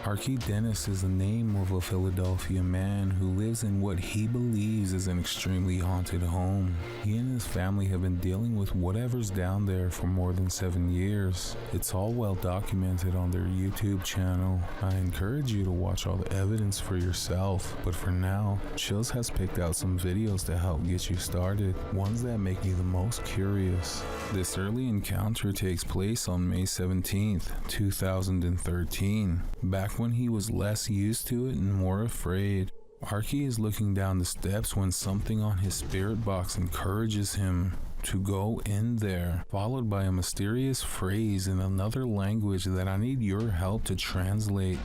Archie Dennis is the name of a Philadelphia man who lives in what he believes is an extremely haunted home. He and his family have been dealing with whatever's down there for more than 7 years. It's all well documented on their YouTube channel. I encourage you to watch all the evidence for yourself, but for now, Chills has picked out some videos to help get you started, ones that make you the most curious. This early encounter takes place on May 17th, 2013, back when he was less used to it and more afraid. Archie is looking down the steps when something on his spirit box encourages him to go in there, followed by a mysterious phrase in another language that I need your help to translate.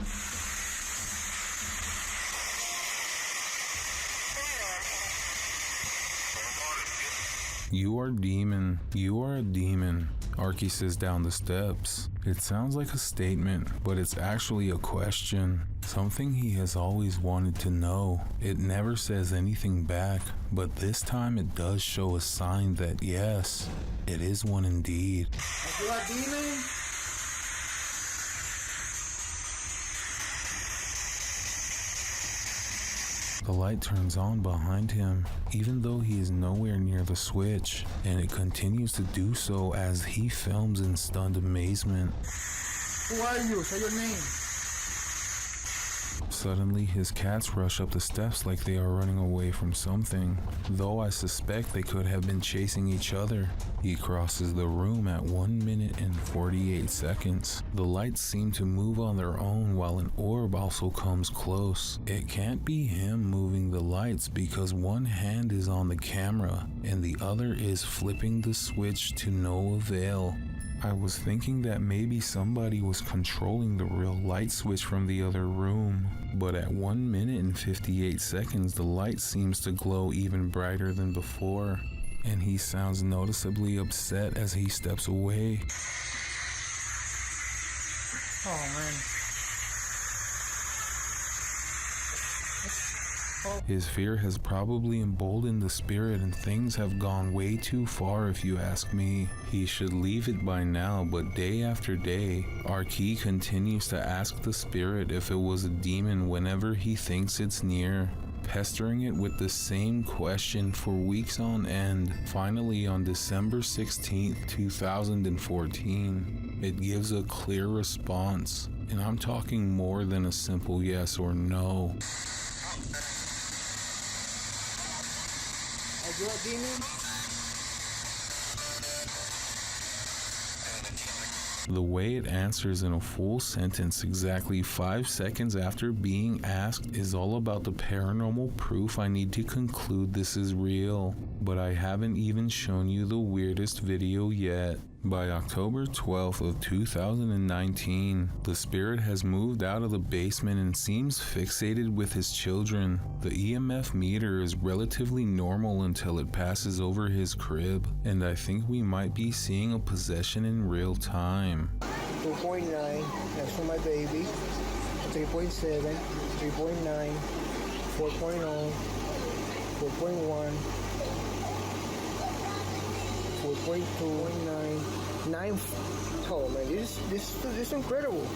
You are demon. You are a demon, Archie says down the steps. It sounds like a statement, but it's actually a question. Something he has always wanted to know. It never says anything back, but this time it does show a sign that yes, it is one indeed. You are a demon? The light turns on behind him, even though he is nowhere near the switch, and it continues to do so as he films in stunned amazement. Who are you? Say your name. Suddenly, his cats rush up the steps like they are running away from something, though I suspect they could have been chasing each other. He crosses the room at 1 minute and 48 seconds. The lights seem to move on their own while an orb also comes close. It can't be him moving the lights because one hand is on the camera and the other is flipping the switch to no avail. I was thinking that maybe somebody was controlling the real light switch from the other room, but at 1 minute and 58 seconds the light seems to glow even brighter than before, and he sounds noticeably upset as he steps away. Oh man. His fear has probably emboldened the spirit and things have gone way too far if you ask me. He should leave it by now, but day after day, Archie continues to ask the spirit if it was a demon whenever he thinks it's near, pestering it with the same question for weeks on end. Finally, on December 16th, 2014, it gives a clear response, and I'm talking more than a simple yes or no. Are you a demon? The way it answers in a full sentence exactly 5 seconds after being asked is all about the paranormal proof I need to conclude this is real. But I haven't even shown you the weirdest video yet. By October 12th of 2019, the spirit has moved out of the basement and seems fixated with his children. The EMF meter is relatively normal until it passes over his crib, and I think we might be seeing a possession in real time. 2.9, that's for my baby. 3.7, 3.9, 4.0, 4.1, 4.2, 9. Oh man, this is incredible.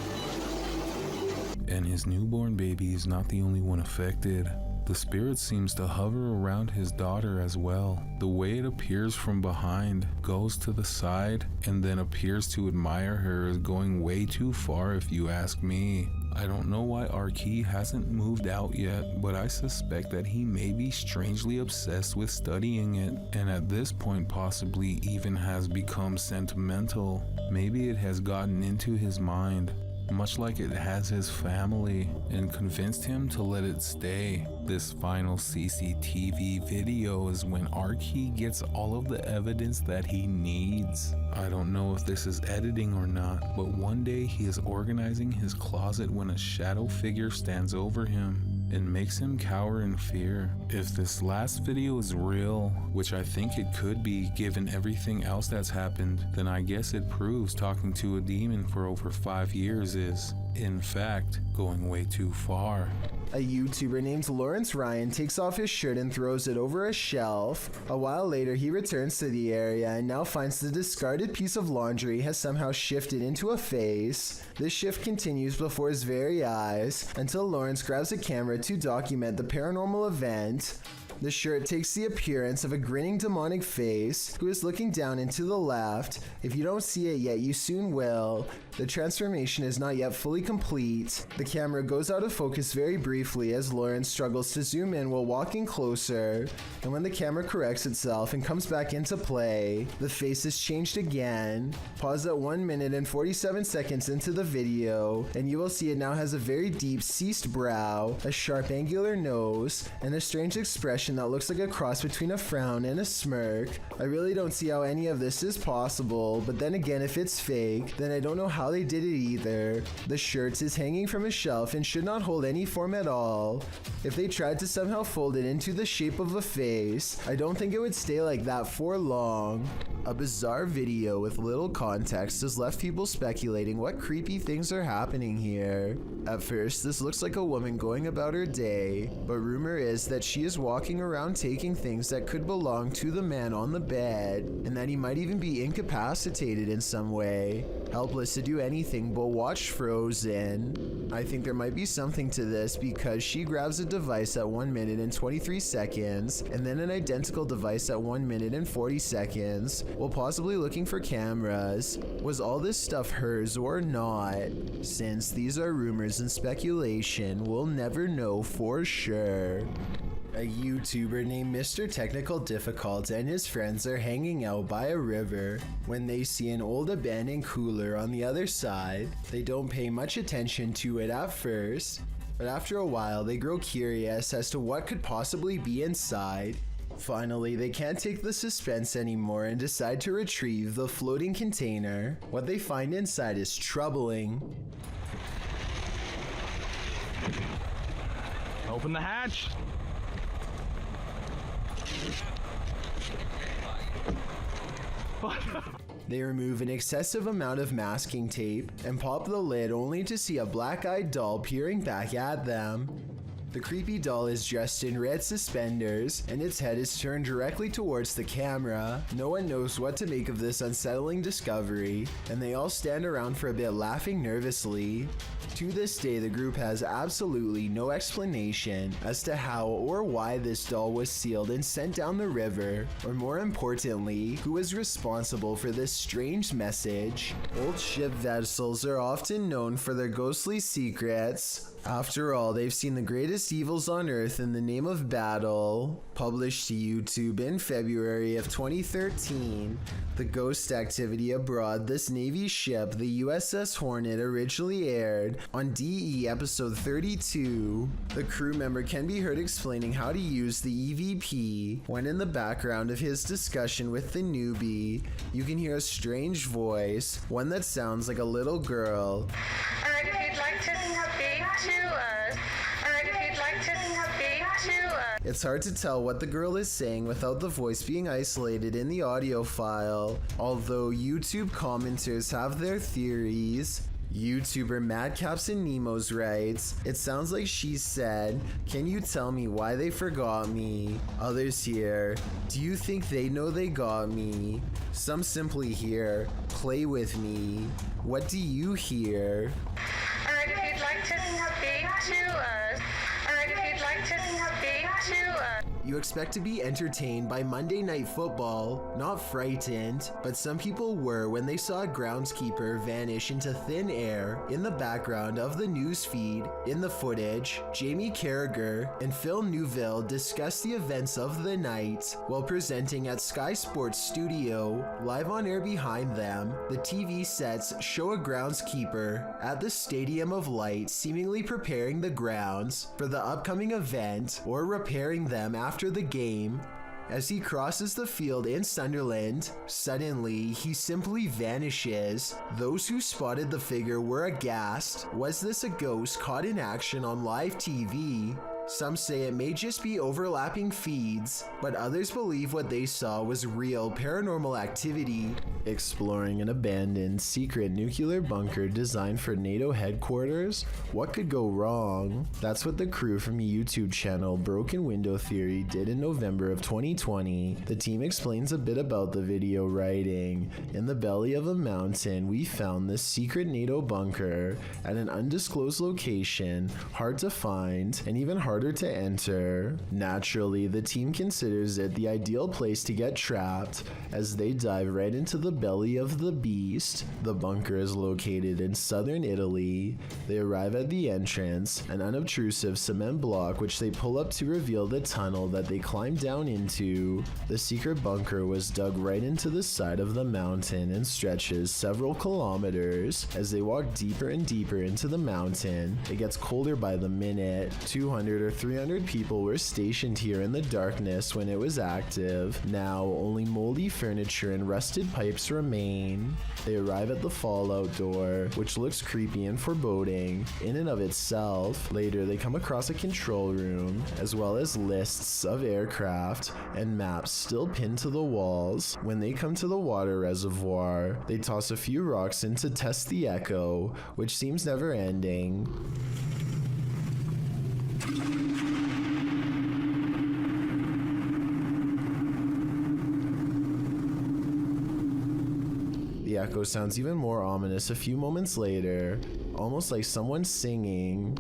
And his newborn baby is not the only one affected. The spirit seems to hover around his daughter as well. The way it appears from behind, goes to the side, and then appears to admire her is going way too far if you ask me. I don't know why Archie hasn't moved out yet, but I suspect that he may be strangely obsessed with studying it, and at this point possibly even has become sentimental. Maybe it has gotten into his mind, much like it has his family, and convinced him to let it stay. This final CCTV video is when Archie gets all of the evidence that he needs. I don't know if this is editing or not, but one day he is organizing his closet when a shadow figure stands over him and makes him cower in fear. If this last video is real, which I think it could be given everything else that's happened, then I guess it proves talking to a demon for over 5 years is In fact, going way too far. A YouTuber named Lawrence Ryan takes off his shirt and throws it over a shelf. A while later, he returns to the area and now finds the discarded piece of laundry has somehow shifted into a face. This shift continues before his very eyes until Lawrence grabs a camera to document the paranormal event. The shirt takes the appearance of a grinning demonic face who is looking down into the left. If you don't see it yet, you soon will. The transformation is not yet fully complete. The camera goes out of focus very briefly as Lawrence struggles to zoom in while walking closer. And when the camera corrects itself and comes back into play, the face is changed again. Pause at 1 minute and 47 seconds into the video, and you will see it now has a very deep ceased brow, a sharp angular nose, and a strange expression that looks like a cross between a frown and a smirk. I really don't see how any of this is possible, but then again, if it's fake, then I don't know how they did it either. The shirt is hanging from a shelf and should not hold any form at all. If they tried to somehow fold it into the shape of a face, I don't think it would stay like that for long. A bizarre video with little context has left people speculating what creepy things are happening here. At first, this looks like a woman going about her day, but rumor is that she is walking around taking things that could belong to the man on the bed, and that he might even be incapacitated in some way, helpless to do anything but watch Frozen. I think there might be something to this because she grabs a device at 1 minute and 23 seconds, and then an identical device at 1 minute and 40 seconds, while possibly looking for cameras. Was all this stuff hers or not? Since these are rumors and speculation, we'll never know for sure. A YouTuber named Mr. Technical Difficult and his friends are hanging out by a river when they see an old abandoned cooler on the other side. They don't pay much attention to it at first, but after a while they grow curious as to what could possibly be inside. Finally, they can't take the suspense anymore and decide to retrieve the floating container. What they find inside is troubling. Open the hatch! They remove an excessive amount of masking tape and pop the lid only to see a black-eyed doll peering back at them. The creepy doll is dressed in red suspenders and its head is turned directly towards the camera. No one knows what to make of this unsettling discovery, and they all stand around for a bit laughing nervously. To this day, the group has absolutely no explanation as to how or why this doll was sealed and sent down the river, or more importantly, who is responsible for this strange message. Old ship vessels are often known for their ghostly secrets. After all, they've seen the greatest evils on Earth in the name of battle. Published to YouTube in February of 2013, The Ghost Activity Abroad, this Navy ship, the USS Hornet, originally aired on DE episode 32. The crew member can be heard explaining how to use the EVP. When in the background of his discussion with the newbie, you can hear a strange voice, one that sounds like a little girl. Alright, if you'd like to speak to us. Alright, if you'd like to speak to us. It's hard to tell what the girl is saying without the voice being isolated in the audio file, although YouTube commenters have their theories. YouTuber Madcaps and Nemos writes, "It sounds like she said, 'Can you tell me why they forgot me?' Others here, 'Do you think they know they got me?' Some simply hear, 'Play with me.' What do you hear?" Alright, if you'd like to speak to us. Alright, if you'd like to speak to us. You expect to be entertained by Monday Night Football, not frightened, but some people were when they saw a groundskeeper vanish into thin air in the background of the newsfeed. In the footage, Jamie Carragher and Phil Newville discuss the events of the night while presenting at Sky Sports Studio. Live on air behind them, the TV sets show a groundskeeper at the Stadium of Light seemingly preparing the grounds for the upcoming event or repairing them after the game. As he crosses the field in Sunderland, suddenly he simply vanishes. Those who spotted the figure were aghast. Was this a ghost caught in action on live TV? Some say it may just be overlapping feeds, but others believe what they saw was real paranormal activity. Exploring an abandoned secret nuclear bunker designed for NATO headquarters? What could go wrong? That's what the crew from YouTube channel Broken Window Theory did in November of 2020. The team explains a bit about the video, writing, "In the belly of a mountain, we found this secret NATO bunker at an undisclosed location, hard to find and even harder to enter. Naturally, the team considers it the ideal place to get trapped as they dive right into the belly of the beast." The bunker is located in southern Italy. They arrive at the entrance, an unobtrusive cement block which they pull up to reveal the tunnel that they climb down into. The secret bunker was dug right into the side of the mountain and stretches several kilometers. As they walk deeper and deeper into the mountain, it gets colder by the minute. 200 or 300 people were stationed here in the darkness when it was active. Now, only moldy furniture and rusted pipes remain. They arrive at the fallout door, which looks creepy and foreboding in and of itself. Later, they come across a control room, as well as lists of aircraft and maps still pinned to the walls. When they come to the water reservoir, they toss a few rocks in to test the echo, which seems never ending. The echo sounds even more ominous a few moments later, almost like someone singing.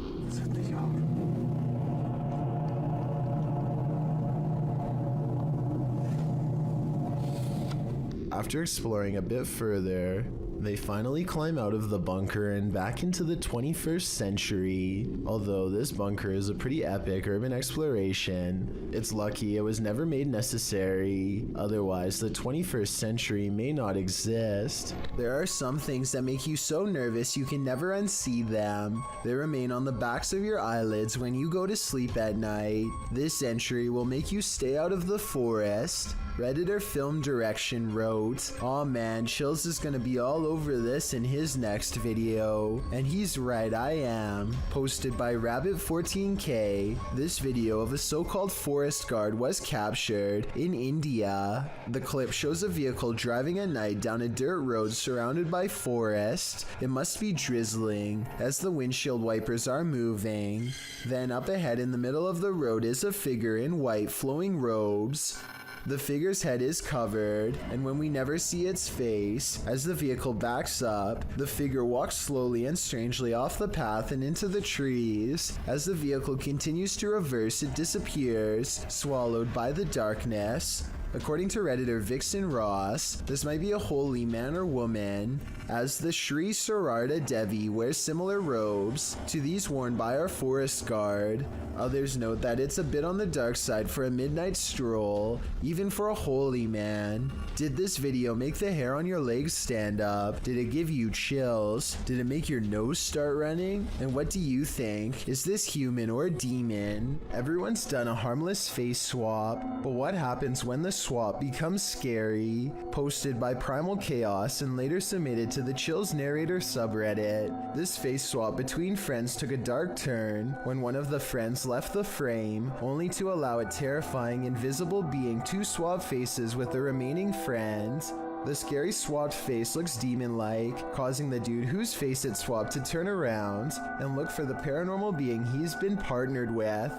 After exploring a bit further, they finally climb out of the bunker and back into the 21st century. Although this bunker is a pretty epic urban exploration, it's lucky it was never made necessary. Otherwise, the 21st century may not exist. There are some things that make you so nervous you can never unsee them. They remain on the backs of your eyelids when you go to sleep at night. This entry will make you stay out of the forest. Redditor Film Direction wrote, "Aw man, Chills is gonna be all over this in his next video." And he's right, I am. Posted by Rabbit14K, this video of a so-called forest guard was captured in India. The clip shows a vehicle driving at night down a dirt road surrounded by forest. It must be drizzling as the windshield wipers are moving. Then up ahead in the middle of the road is a figure in white flowing robes. The figure's head is covered, and when we never see its face, as the vehicle backs up, the figure walks slowly and strangely off the path and into the trees. As the vehicle continues to reverse, it disappears, swallowed by the darkness. According to Redditor Vixen Ross, this might be a holy man or woman, as the Sri Sararda Devi wears similar robes to these worn by our forest guard. Others note that it's a bit on the dark side for a midnight stroll, even for a holy man. Did this video make the hair on your legs stand up? Did it give you chills? Did it make your nose start running? And what do you think? Is this human or a demon? Everyone's done a harmless face swap, but what happens when the swap becomes scary? Posted by Primal Chaos and later submitted to the Chills Narrator subreddit. This face swap between friends took a dark turn when one of the friends left the frame, only to allow a terrifying invisible being to swap faces with the remaining friend. The scary swapped face looks demon-like, causing the dude whose face it swapped to turn around and look for the paranormal being he's been partnered with.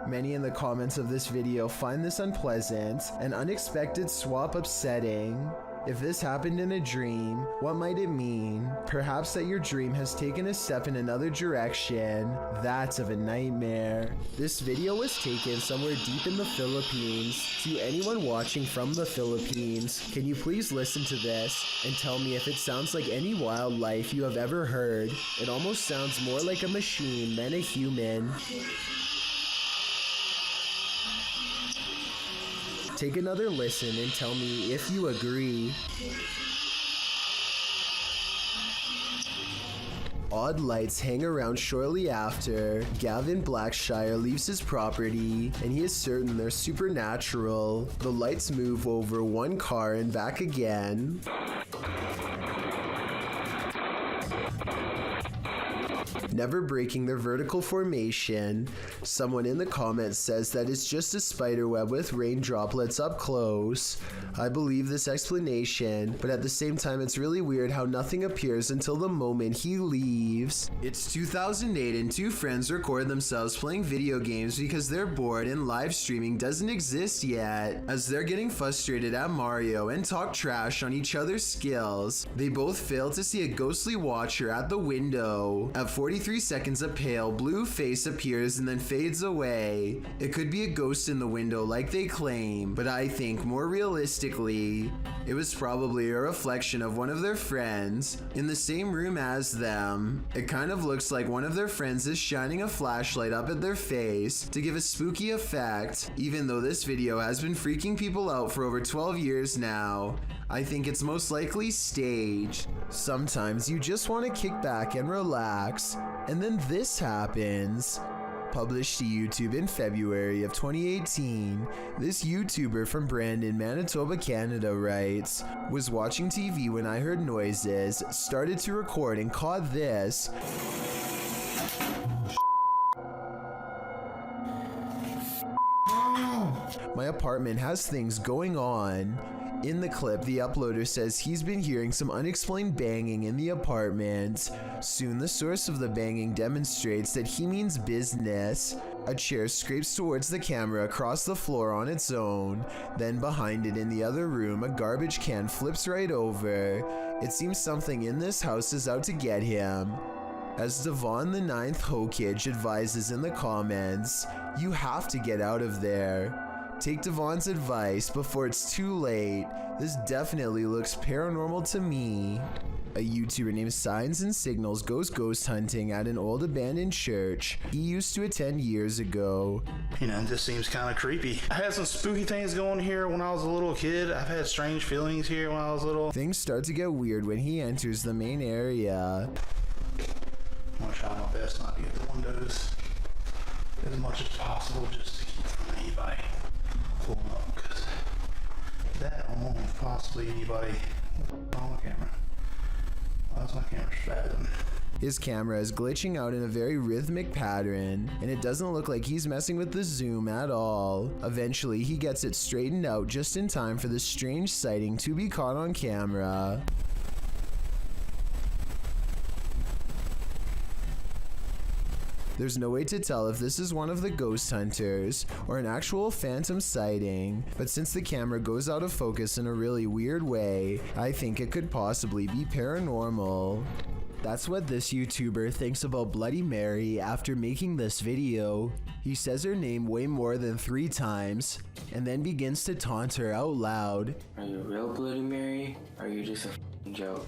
Many in the comments of this video find this unpleasant and unexpected swap upsetting. If this happened in a dream, what might it mean? Perhaps that your dream has taken a step in another direction. That's of a nightmare. This video was taken somewhere deep in the Philippines. To anyone watching from the Philippines, can you please listen to this and tell me if it sounds like any wildlife you have ever heard? It almost sounds more like a machine than a human. Take another listen and tell me if you agree. Odd lights hang around shortly after Gavin Blackshire leaves his property, and he is certain they're supernatural. The lights move over one car and back again. never breaking their vertical formation. Someone in the comments says that it's just a spider web with rain droplets up close. I believe this explanation, but at the same time it's really weird how nothing appears until the moment he leaves. It's 2008 and two friends record themselves playing video games because they're bored and live streaming doesn't exist yet. As they're getting frustrated at Mario and talk trash on each other's skills, they both fail to see a ghostly watcher at the window. At 43 seconds, a pale blue face appears and then fades away. It could be a ghost in the window like they claim, but I think more realistically, it was probably a reflection of one of their friends in the same room as them. It kind of looks like one of their friends is shining a flashlight up at their face to give a spooky effect. Even though this video has been freaking people out for over 12 years now, I think it's most likely staged. Sometimes you just want to kick back and relax, and then this happens. Published to YouTube in February of 2018, this YouTuber from Brandon, Manitoba, Canada writes, "Was watching TV when I heard noises, started to record and caught this." My apartment has things going on. In the clip, the uploader says he's been hearing some unexplained banging in the apartment. Soon, the source of the banging demonstrates that he means business. A chair scrapes towards the camera across the floor on its own. Then behind it in the other room, a garbage can flips right over. It seems something in this house is out to get him. As Devon the 9th Hokage advises in the comments, you have to get out of there. Take Devon's advice before it's too late. This definitely looks paranormal to me. A YouTuber named Signs and Signals goes ghost hunting at an old abandoned church he used to attend years ago. You know, it just seems kind of creepy. I had some spooky things going here when I was a little kid. I've had strange feelings here when I was little. Things start to get weird when he enters the main area. I'm gonna try my best not to get the windows as much as possible just to keep from anybody pulling up, because that alone possibly anybody on the camera. That's my camera's spazzing. His camera is glitching out in a very rhythmic pattern, and it doesn't look like he's messing with the zoom at all. Eventually, he gets it straightened out just in time for this strange sighting to be caught on camera. There's no way to tell if this is one of the ghost hunters or an actual phantom sighting, but since the camera goes out of focus in a really weird way, I think it could possibly be paranormal. That's what this YouTuber thinks about Bloody Mary after making this video. He says her name way more than 3 times, and then begins to taunt her out loud. Are you a real Bloody Mary, or are you just a f***ing joke?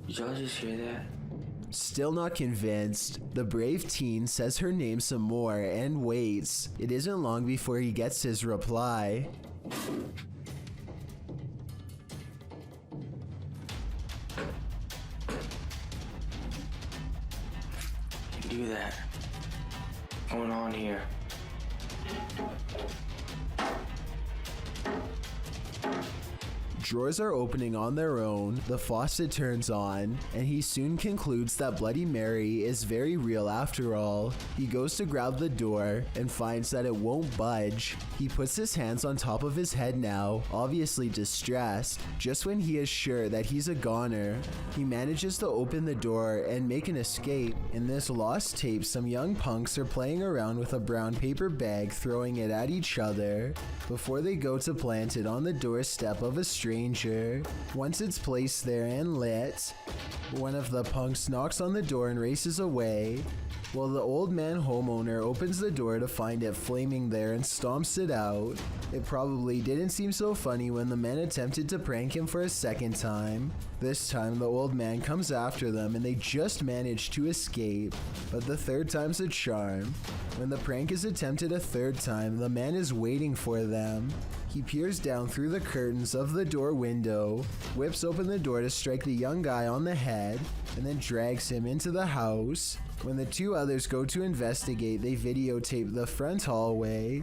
Did y'all just hear that? Still not convinced, the brave teen says her name some more and waits. It isn't long before he gets his reply. You do that. What's going on here? Drawers are opening on their own, the faucet turns on, and he soon concludes that Bloody Mary is very real after all. He goes to grab the door and finds that it won't budge. He puts his hands on top of his head now, obviously distressed. Just when he is sure that he's a goner, he manages to open the door and make an escape. In this lost tape, some young punks are playing around with a brown paper bag, throwing it at each other before they go to plant it on the doorstep of a stranger. Once it's placed there and lit, one of the punks knocks on the door and races away, while the old man homeowner opens the door to find it flaming there and stomps it out. It probably didn't seem so funny when the men attempted to prank him for a second time. This time the old man comes after them and they just manage to escape, but the third time's a charm. When the prank is attempted a third time, the man is waiting for them. He peers down through the curtains of the door window, whips open the door to strike the young guy on the head, and then drags him into the house. When the 2 others go to investigate, they videotape the front hallway,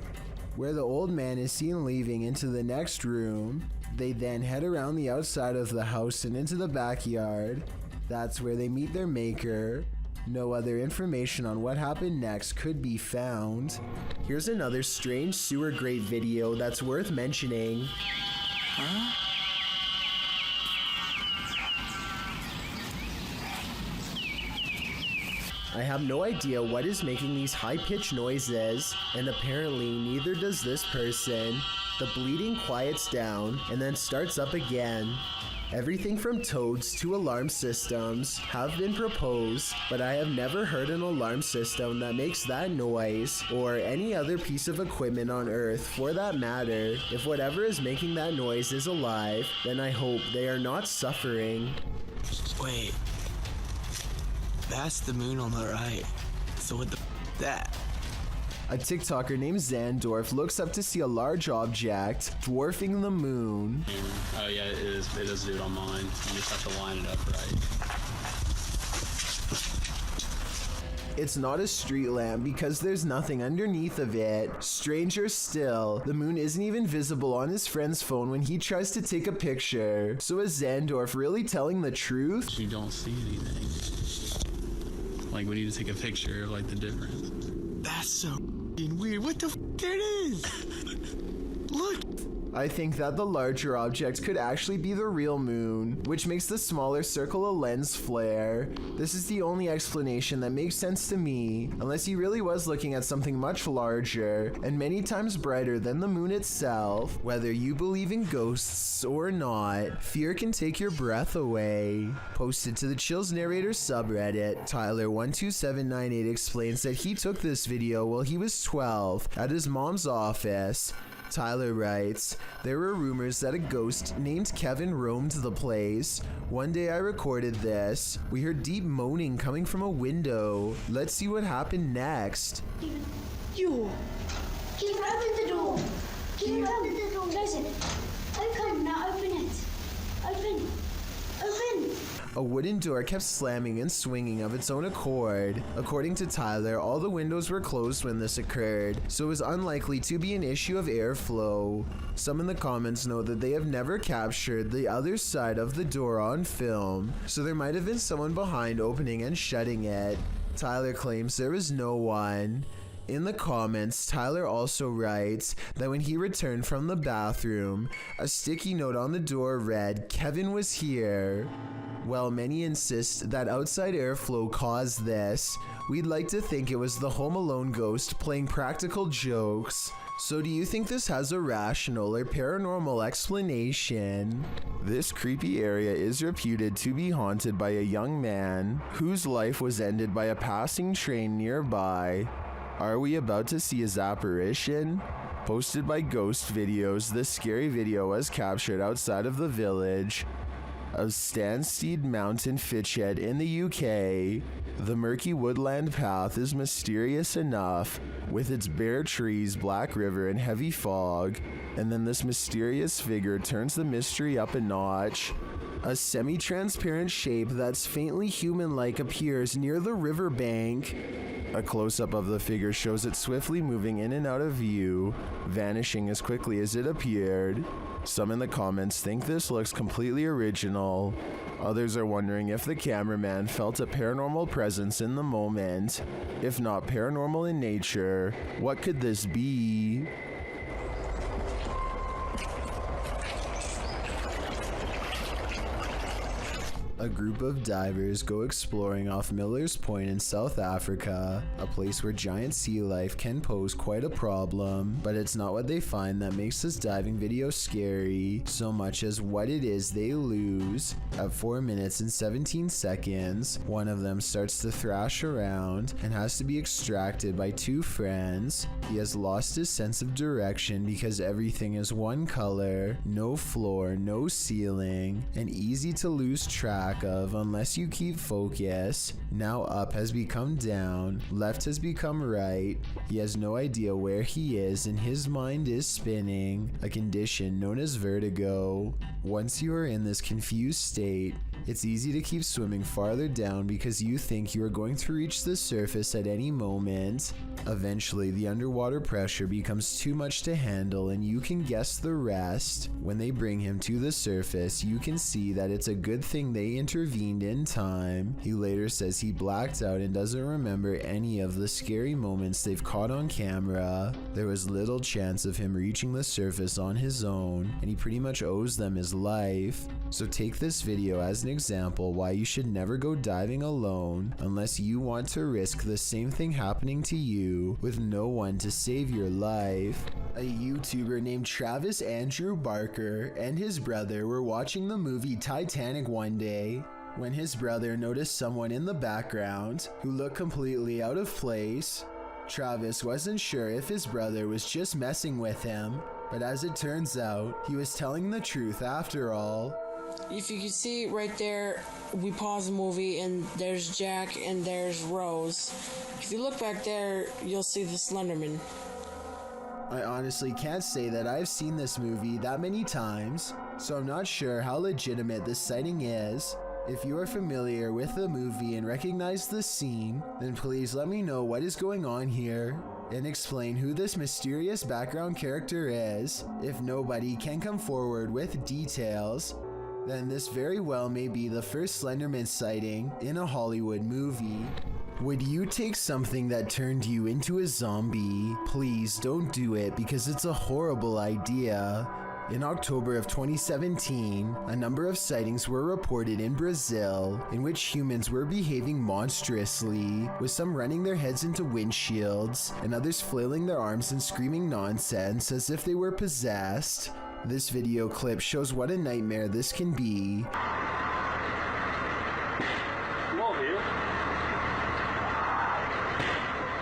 where the old man is seen leaving into the next room. They then head around the outside of the house and into the backyard. That's where they meet their maker. No other information on what happened next could be found. Here's another strange sewer grate video that's worth mentioning. Huh? I have no idea what is making these high-pitched noises, and apparently neither does this person. The bleeding quiets down and then starts up again. Everything from toads to alarm systems have been proposed, but I have never heard an alarm system that makes that noise, or any other piece of equipment on Earth for that matter. If whatever is making that noise is alive, then I hope they are not suffering. Wait. That's the moon on the right. So what the that? A TikToker named Zandorf looks up to see a large object dwarfing the moon. Oh yeah, it is. It does do it on mine. You just have to line it up right. It's not a street lamp because there's nothing underneath of it. Stranger still, the moon isn't even visible on his friend's phone when he tries to take a picture. So is Zandorf really telling the truth? You don't see anything. Like we need to take a picture of like the difference. That's so weird. What the there it is. Look. I think that the larger object could actually be the real moon, which makes the smaller circle a lens flare. This is the only explanation that makes sense to me, unless he really was looking at something much larger and many times brighter than the moon itself. Whether you believe in ghosts or not, fear can take your breath away. Posted to the Chills Narrator subreddit, Tyler12798 explains that he took this video while he was 12 at his mom's office. Tyler writes, there were rumors that a ghost named Kevin roamed the place. One day I recorded this. We heard deep moaning coming from a window. Let's see what happened next. You! Keep open the door! Keep open the door! Close it! Open! Now open it! Open! Open! A wooden door kept slamming and swinging of its own accord. According to Tyler, all the windows were closed when this occurred, so it was unlikely to be an issue of airflow. Some in the comments note that they have never captured the other side of the door on film, so there might have been someone behind opening and shutting it. Tyler claims there was no one. In the comments, Tyler also writes that when he returned from the bathroom, a sticky note on the door read, "Kevin was here." While many insist that outside airflow caused this, we'd like to think it was the Home Alone ghost playing practical jokes. So do you think this has a rational or paranormal explanation? This creepy area is reputed to be haunted by a young man whose life was ended by a passing train nearby. Are we about to see his apparition? Posted by Ghost Videos, this scary video was captured outside of the village of Stanstead Mountain, Fitchhead in the UK. The murky woodland path is mysterious enough, with its bare trees, black river, and heavy fog, and then this mysterious figure turns the mystery up a notch. A semi-transparent shape that's faintly human-like appears near the riverbank. A close-up of the figure shows it swiftly moving in and out of view, vanishing as quickly as it appeared. Some in the comments think this looks completely original. Others are wondering if the cameraman felt a paranormal presence in the moment. If not paranormal in nature, what could this be? A group of divers go exploring off Miller's Point in South Africa, a place where giant sea life can pose quite a problem, but it's not what they find that makes this diving video scary, so much as what it is they lose. At 4 minutes and 17 seconds, one of them starts to thrash around and has to be extracted by two friends. He has lost his sense of direction because everything is one color, no floor, no ceiling, and easy to lose track. track of unless you keep focus. Now up has become down, left has become right. He has no idea where he is and his mind is spinning, a condition known as vertigo. Once you are in this confused state, it's easy to keep swimming farther down because you think you are going to reach the surface at any moment. Eventually, the underwater pressure becomes too much to handle and you can guess the rest. When they bring him to the surface, you can see that it's a good thing they intervened in time. He later says he blacked out and doesn't remember any of the scary moments they've caught on camera. There was little chance of him reaching the surface on his own, and he pretty much owes them his life. So take this video as an example why you should never go diving alone unless you want to risk the same thing happening to you with no one to save your life. A YouTuber named Travis Andrew Barker and his brother were watching the movie Titanic one day when his brother noticed someone in the background who looked completely out of place. Travis wasn't sure if his brother was just messing with him, but as it turns out, he was telling the truth after all. If you can see right there, we pause the movie and there's Jack and there's Rose. If you look back there, you'll see the Slenderman. I honestly can't say that I've seen this movie that many times, so I'm not sure how legitimate this sighting is. If you are familiar with the movie and recognize the scene, then please let me know what is going on here and explain who this mysterious background character is. If nobody can come forward with details, then this very well may be the first Slenderman sighting in a Hollywood movie. Would you take something that turned you into a zombie? Please don't do it because it's a horrible idea. In October of 2017, a number of sightings were reported in Brazil in which humans were behaving monstrously, with some running their heads into windshields and others flailing their arms and screaming nonsense as if they were possessed. This video clip shows what a nightmare this can be.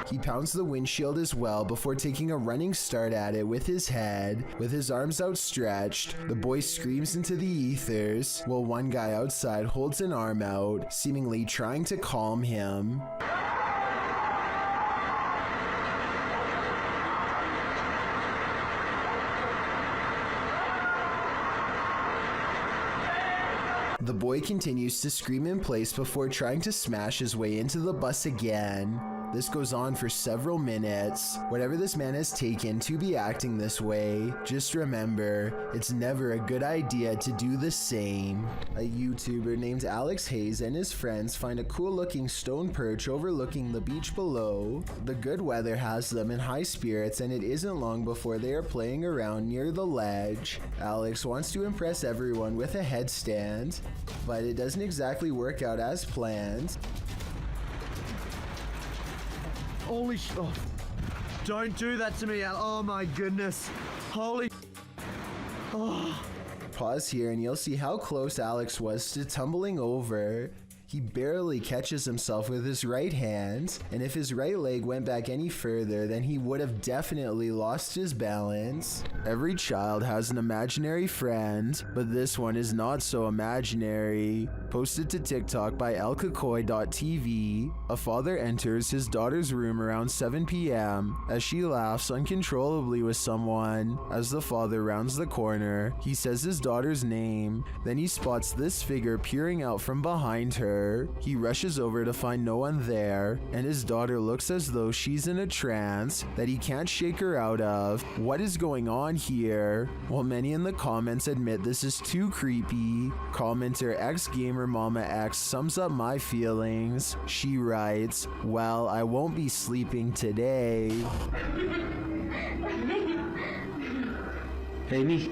He pounds the windshield as well before taking a running start at it with his head. With his arms outstretched, the boy screams into the ethers, while one guy outside holds an arm out, seemingly trying to calm him. The boy continues to scream in place before trying to smash his way into the bus again. This goes on for several minutes. Whatever this man has taken to be acting this way, just remember, it's never a good idea to do the same. A YouTuber named Alex Hayes and his friends find a cool looking stone perch overlooking the beach below. The good weather has them in high spirits and it isn't long before they are playing around near the ledge. Alex wants to impress everyone with a headstand, but it doesn't exactly work out as planned. Holy oh, don't do that to me, Al. Oh my goodness. Holy oh. Pause here and you'll see how close Alex was to tumbling over. He barely catches himself with his right hand, and if his right leg went back any further, then he would have definitely lost his balance. Every child has an imaginary friend, but this one is not so imaginary. Posted to TikTok by elkakoi.tv, a father enters his daughter's room around 7 p.m. as she laughs uncontrollably with someone. As the father rounds the corner, he says his daughter's name, then he spots this figure peering out from behind her. He rushes over to find no one there, and his daughter looks as though she's in a trance that he can't shake her out of. What is going on here? While many in the comments admit this is too creepy, commenter xgamermamax sums up my feelings. She writes, "Well, I won't be sleeping today." Hey, me.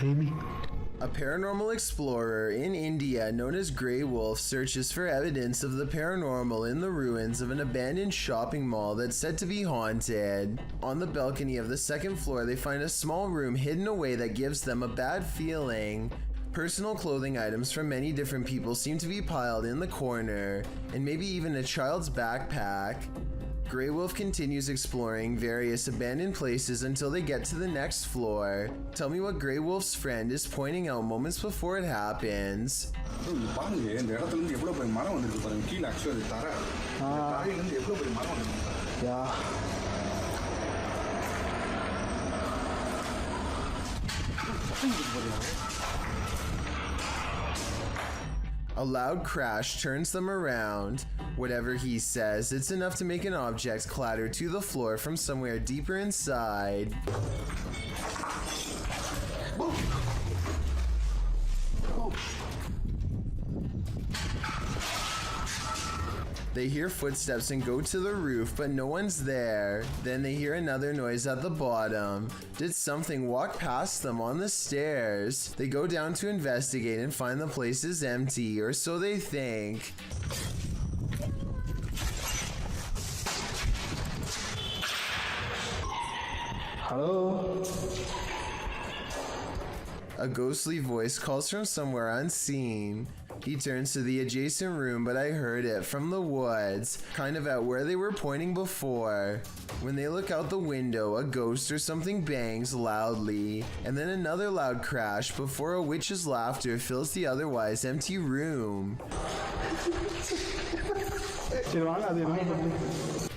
Amy. A paranormal explorer in India known as Grey Wolf searches for evidence of the paranormal in the ruins of an abandoned shopping mall that's said to be haunted. On the balcony of the second floor, they find a small room hidden away that gives them a bad feeling. Personal clothing items from many different people seem to be piled in the corner, and maybe even a child's backpack. Grey Wolf continues exploring various abandoned places until they get to the next floor. Tell me what Grey Wolf's friend is pointing out moments before it happens. Yeah. A loud crash turns them around. Whatever he says, it's enough to make an object clatter to the floor from somewhere deeper inside. They hear footsteps and go to the roof, but no one's there. Then they hear another noise at the bottom. Did something walk past them on the stairs? They go down to investigate and find the place is empty, or so they think. Hello? A ghostly voice calls from somewhere unseen. He turns to the adjacent room, but I heard it from the woods, kind of at where they were pointing before. When they look out the window, a ghost or something bangs loudly, and then another loud crash before a witch's laughter fills the otherwise empty room.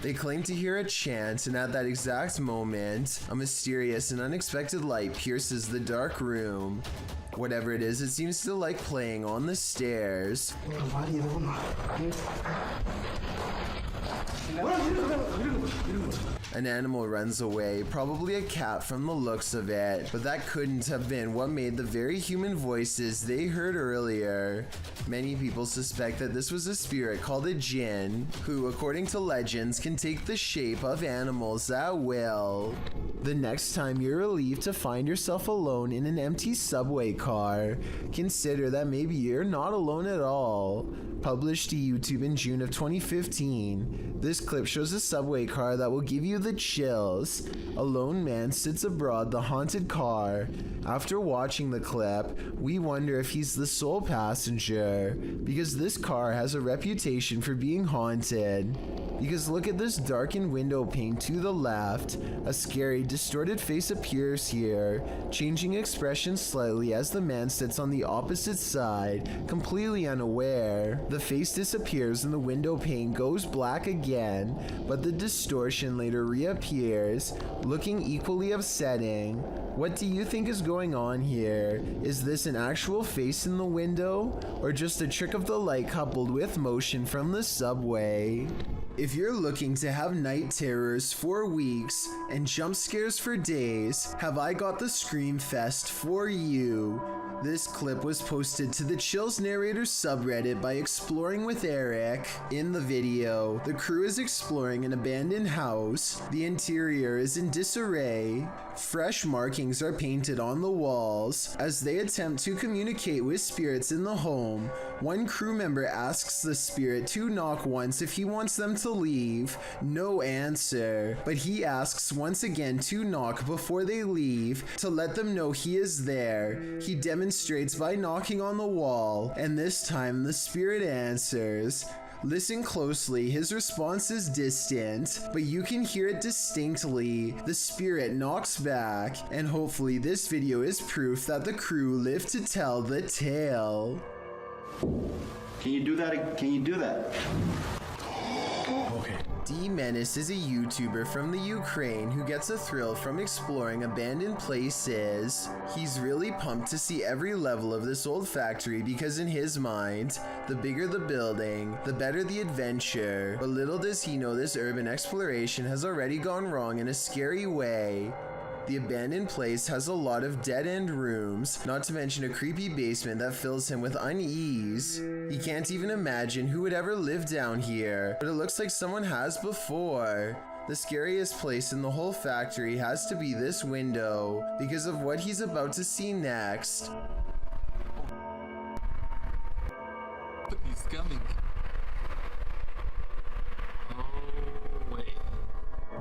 They claim to hear a chant, and at that exact moment, a mysterious and unexpected light pierces the dark room. Whatever it is, it seems to like playing on the stairs. An animal runs away, probably a cat from the looks of it, but that couldn't have been what made the very human voices they heard earlier. Many people suspect that this was a spirit called a jinn, who, according to legends, can take the shape of animals at will. The next time you're relieved to find yourself alone in an empty subway car, consider that maybe you're not alone at all. Published to YouTube in June of 2015, this clip shows a subway car that will give you the chills. A lone man sits aboard the haunted car. After watching the clip, we wonder if he's the sole passenger, because this car has a reputation for being haunted. Because look at this darkened window pane to the left. A scary, distorted face appears here, changing expression slightly as the man sits on the opposite side, completely unaware. The face disappears and the window pane goes black again, but the distortion later reappears, looking equally upsetting. What do you think is going on here? Is this an actual face in the window, or just a trick of the light coupled with motion from the subway? If you're looking to have night terrors for weeks and jump scares for days, have I got the Scream Fest for you. This clip was posted to the Chills Narrators subreddit by Exploring with Eric. In the video, the crew is exploring an abandoned house. The interior is in disarray. Fresh markings are painted on the walls. As they attempt to communicate with spirits in the home, one crew member asks the spirit to knock once if he wants them to leave. No answer, but he asks once again to knock before they leave to let them know he is there. He demonstrates by knocking on the wall, and this time the spirit answers. Listen closely, his response is distant, but you can hear it distinctly. The spirit knocks back, and hopefully this video is proof that the crew lived to tell the tale. Can you do that? Can you do that? Okay. D-Menace is a YouTuber from the Ukraine who gets a thrill from exploring abandoned places. He's really pumped to see every level of this old factory because in his mind, the bigger the building, the better the adventure. But little does he know this urban exploration has already gone wrong in a scary way. The abandoned place has a lot of dead-end rooms, not to mention a creepy basement that fills him with unease. He can't even imagine who would ever live down here, but it looks like someone has before. The scariest place in the whole factory has to be this window, because of what he's about to see next. He's coming. Oh, wait.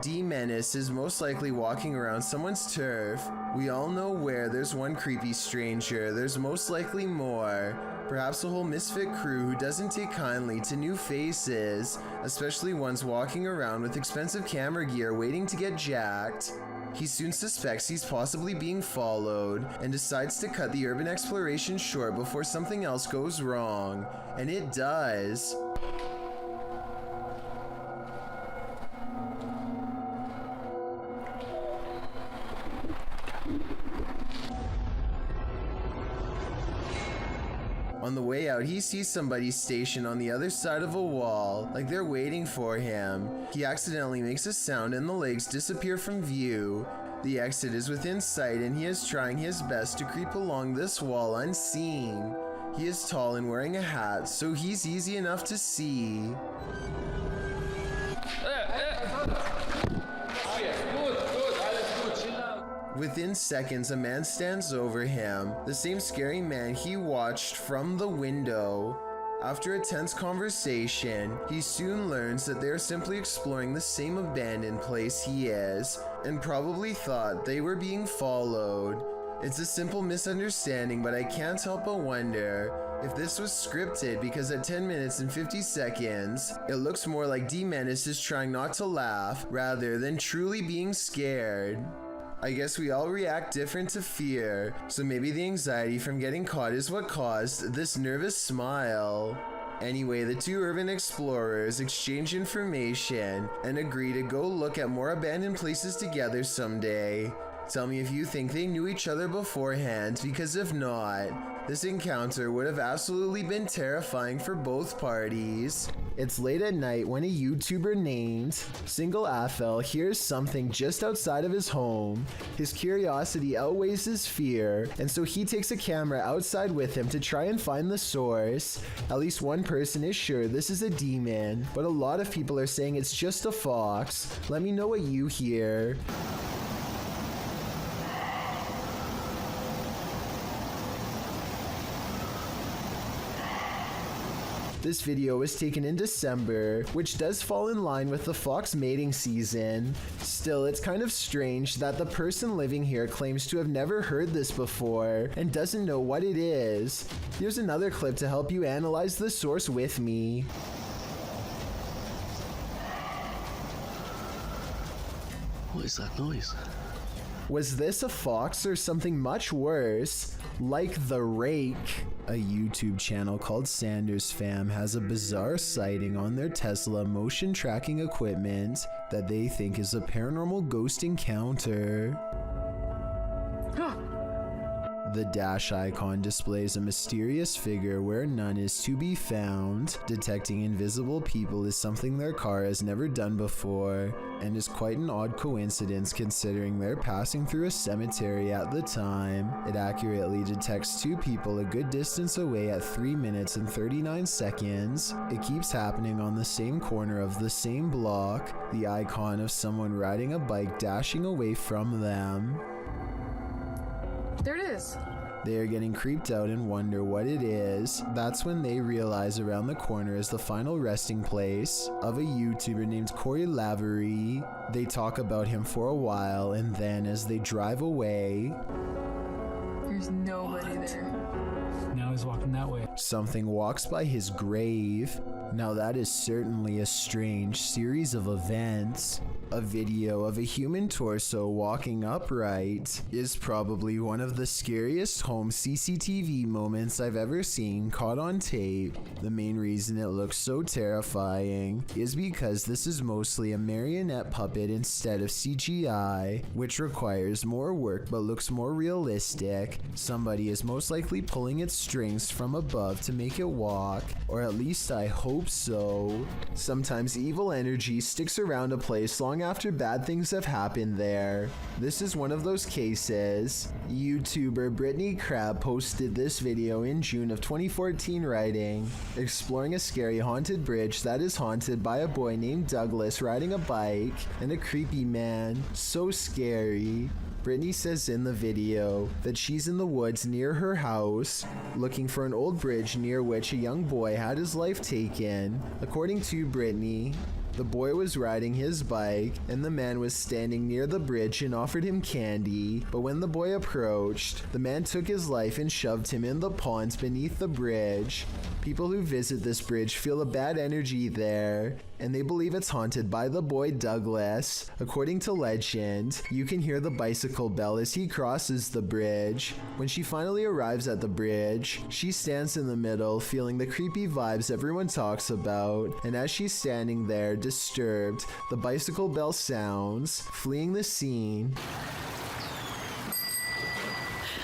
D-Menace is most likely walking around someone's turf. We all know where there's one creepy stranger, there's most likely more. Perhaps a whole misfit crew who doesn't take kindly to new faces, especially ones walking around with expensive camera gear waiting to get jacked. He soon suspects he's possibly being followed and decides to cut the urban exploration short before something else goes wrong. And it does. On the way out, he sees somebody stationed on the other side of a wall, like they're waiting for him. He accidentally makes a sound and the legs disappear from view. The exit is within sight and he is trying his best to creep along this wall unseen. He is tall and wearing a hat, so he's easy enough to see. Within seconds, a man stands over him, the same scary man he watched from the window. After a tense conversation, he soon learns that they are simply exploring the same abandoned place he is, and probably thought they were being followed. It's a simple misunderstanding, but I can't help but wonder if this was scripted, because at 10 minutes and 50 seconds, it looks more like D-Menace is trying not to laugh rather than truly being scared. I guess we all react different to fear, so maybe the anxiety from getting caught is what caused this nervous smile. Anyway, the two urban explorers exchange information and agree to go look at more abandoned places together someday. Tell me if you think they knew each other beforehand, because if not, this encounter would have absolutely been terrifying for both parties. It's late at night when a YouTuber named Single Athel hears something just outside of his home. His curiosity outweighs his fear, and so he takes a camera outside with him to try and find the source. At least one person is sure this is a demon, but a lot of people are saying it's just a fox. Let me know what you hear. This video was taken in December, which does fall in line with the fox mating season. Still, it's kind of strange that the person living here claims to have never heard this before and doesn't know what it is. Here's another clip to help you analyze the source with me. What is that noise? Was this a fox or something much worse, like The Rake? A YouTube channel called Sanders Fam has a bizarre sighting on their Tesla motion tracking equipment that they think is a paranormal ghost encounter. The dash icon displays a mysterious figure where none is to be found. Detecting invisible people is something their car has never done before, and is quite an odd coincidence considering they're passing through a cemetery at the time. It accurately detects two people a good distance away at 3 minutes and 39 seconds. It keeps happening on the same corner of the same block, the icon of someone riding a bike dashing away from them. There it is. They are getting creeped out and wonder what it is. That's when they realize around the corner is the final resting place of a YouTuber named Corey Lavery. They talk about him for a while, and then as they drive away, There's nobody there. Now he's walking that way. something walks by his grave. Now that is certainly a strange series of events. A video of a human torso walking upright is probably one of the scariest home CCTV moments I've ever seen caught on tape. The main reason it looks so terrifying is because this is mostly a marionette puppet instead of CGI, which requires more work but looks more realistic. Somebody is most likely pulling its strings from above to make it walk, or at least I hope so. Sometimes evil energy sticks around a place long after bad things have happened there. This is one of those cases. YouTuber Brittany Crab posted this video in June of 2014 writing, exploring a scary haunted bridge that is haunted by a boy named Douglas riding a bike and a creepy man. So scary. Brittany says in the video that she's in the woods near her house looking for an old bridge near which a young boy had his life taken. According to Brittany, The boy was riding his bike, and the man was standing near the bridge and offered him candy, but when the boy approached, the man took his life and shoved him in the ponds beneath the bridge. People who visit this bridge feel a bad energy there, and they believe it's haunted by the boy Douglas. According to legend, you can hear the bicycle bell as he crosses the bridge. When she finally arrives at the bridge, she stands in the middle, feeling the creepy vibes everyone talks about, and as she's standing there, disturbed, the bicycle bell sounds, fleeing the scene.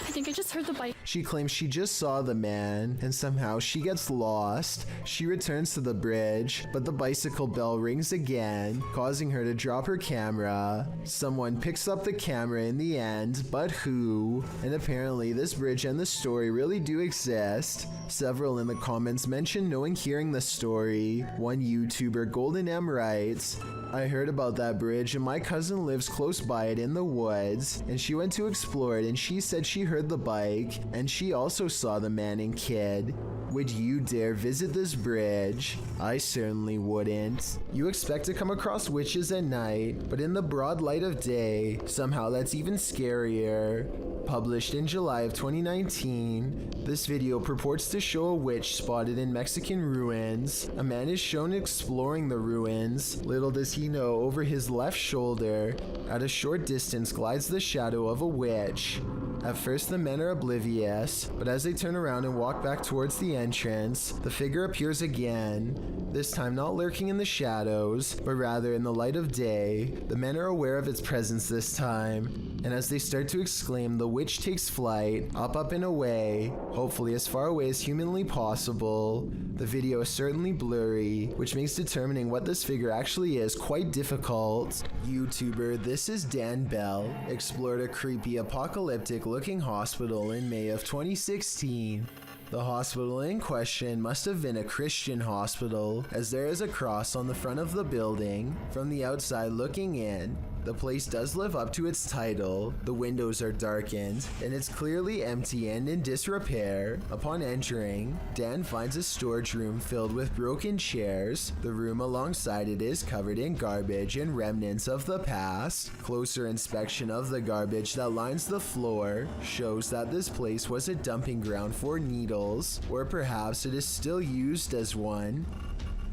I think I just heard the bike. She claims she just saw the man, and somehow she gets lost. She returns to the bridge, but the bicycle bell rings again, causing her to drop her camera. Someone picks up the camera in the end, but who? And apparently this bridge and the story really do exist. Several in the comments mention knowing hearing the story. One YouTuber, Golden M, writes, I heard about that bridge and my cousin lives close by it in the woods, and she went to explore it and she said she heard the bike and she also saw the man and kid. Would you dare visit this bridge? I certainly wouldn't. You expect to come across witches at night, but in the broad light of day, somehow that's even scarier. Published in July of 2019, this video purports to show a witch spotted in Mexican ruins. A man is shown exploring the ruins. Little does he know, over his left shoulder, at a short distance glides the shadow of a witch. At first the men are oblivious, but as they turn around and walk back towards the entrance, the figure appears again, this time not lurking in the shadows, but rather in the light of day. The men are aware of its presence this time, and as they start to exclaim, the witch takes flight, up and away, hopefully as far away as humanly possible. The video is certainly blurry, which makes determining what this figure actually is quite difficult. YouTuber This Is Dan Bell explored a creepy apocalyptic looking hospital in May of 2016. The hospital in question must have been a Christian hospital, as there is a cross on the front of the building. From the outside looking in, the place does live up to its title. The windows are darkened, and it's clearly empty and in disrepair. Upon entering, Dan finds a storage room filled with broken chairs. The room alongside it is covered in garbage and remnants of the past. Closer inspection of the garbage that lines the floor shows that this place was a dumping ground for needles, or perhaps it is still used as one.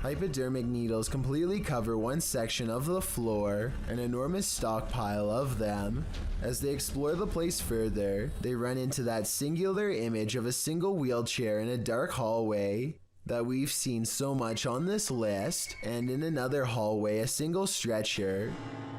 Hypodermic needles completely cover one section of the floor, an enormous stockpile of them. As they explore the place further, they run into that singular image of a single wheelchair in a dark hallway that we've seen so much on this list, and in another hallway a single stretcher.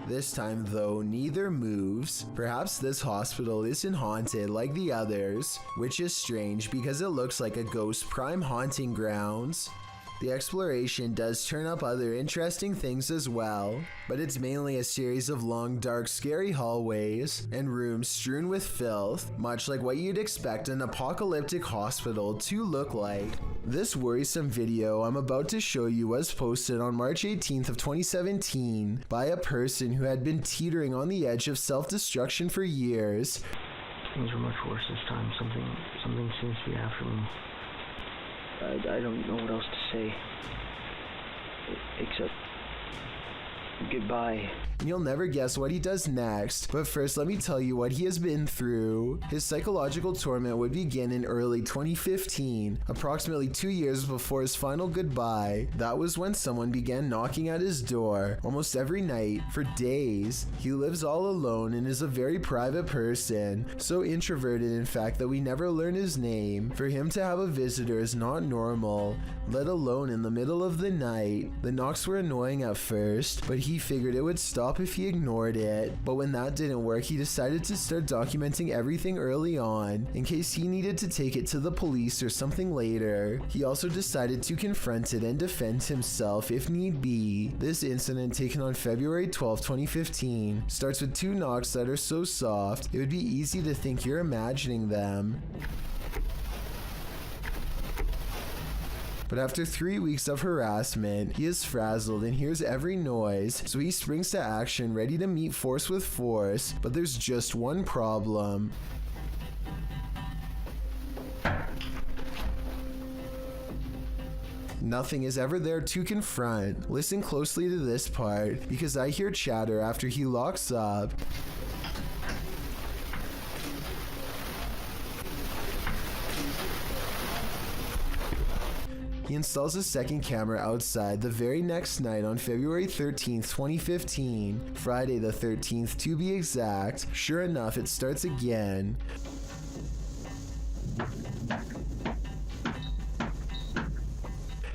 This time though, neither moves. Perhaps this hospital isn't haunted like the others, which is strange because it looks like a ghost prime haunting grounds. The exploration does turn up other interesting things as well, but it's mainly a series of long, dark, scary hallways and rooms strewn with filth, much like what you'd expect an apocalyptic hospital to look like. This worrisome video I'm about to show you was posted on March 18th of 2017 by a person who had been teetering on the edge of self-destruction for years. Things are much worse this time. Something seems to be after me. I don't know what else to say, except goodbye. You'll never guess what he does next, but first let me tell you what he has been through. His psychological torment would begin in early 2015, approximately 2 years before his final goodbye. That was when someone began knocking at his door almost every night for days. He lives all alone and is a very private person, so introverted in fact that we never learn his name. For him to have a visitor is not normal, let alone in the middle of the night. The knocks were annoying at first, but he figured it would stop if he ignored it. But when that didn't work, he decided to start documenting everything early on, in case he needed to take it to the police or something later. He also decided to confront it and defend himself if need be. This incident, taken on February 12, 2015, starts with 2 knocks that are so soft, it would be easy to think you're imagining them. But after 3 weeks of harassment, he is frazzled and hears every noise, so he springs to action, ready to meet force with force. But there's just one problem. Nothing is ever there to confront. Listen closely to this part, because I hear chatter after he locks up. He installs a second camera outside the very next night on February 13th, 2015, Friday the 13th to be exact. Sure enough, it starts again.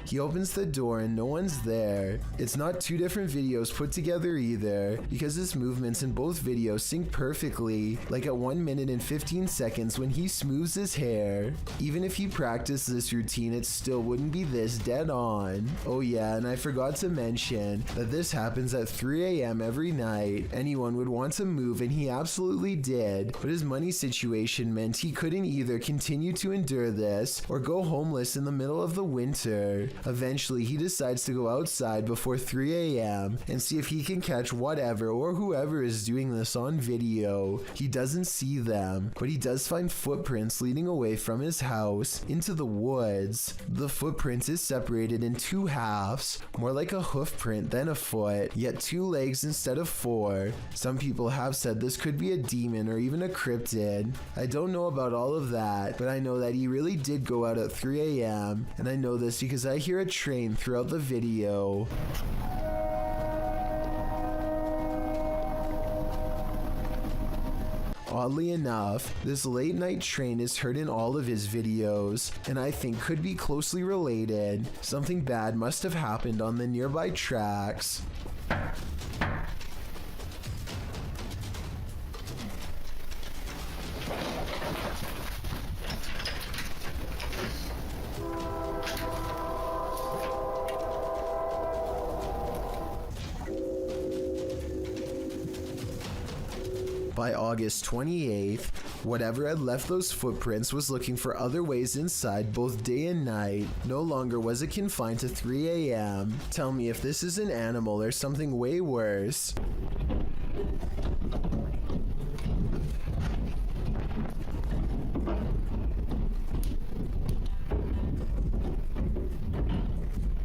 He opens the door and no one's there. It's not two different videos put together either, because his movements in both videos sync perfectly, like at 1 minute and 15 seconds when he smooths his hair. Even if he practiced this routine, it still wouldn't be this dead on. Oh yeah, and I forgot to mention that this happens at 3 a.m. every night. Anyone would want to move, and he absolutely did, but his money situation meant he couldn't either continue to endure this or go homeless in the middle of the winter. Eventually, he decides to go outside before 3 a.m. and see if he can catch whatever or whoever is doing this on video. He doesn't see them, but he does find footprints leading away from his house into the woods. The footprint is separated in two halves, more like a hoof print than a foot, yet 2 legs instead of 4. Some people have said this could be a demon or even a cryptid. I don't know about all of that, but I know that he really did go out at 3 a.m. and I know this because I hear a train throughout the video. Oddly enough, this late night train is heard in all of his videos, and I think could be closely related. Something bad must have happened on the nearby tracks. By August 28th, whatever had left those footprints was looking for other ways inside both day and night. No longer was it confined to 3 a.m. Tell me if this is an animal or something way worse.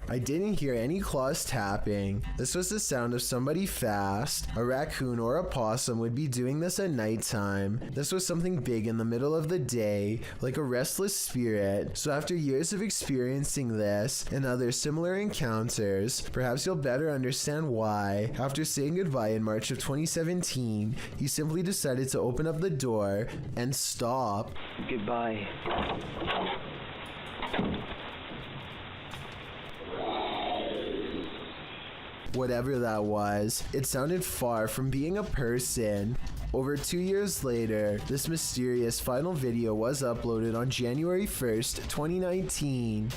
I didn't hear any claws tapping. This was the sound of somebody fast. A raccoon or a possum would be doing this at nighttime. This was something big in the middle of the day, like a restless spirit. So after years of experiencing this and other similar encounters, perhaps you'll better understand why. After saying goodbye in March of 2017, he simply decided to open up the door and stop. Goodbye. Whatever that was, it sounded far from being a person. Over 2 years later, this mysterious final video was uploaded on January 1st, 2019.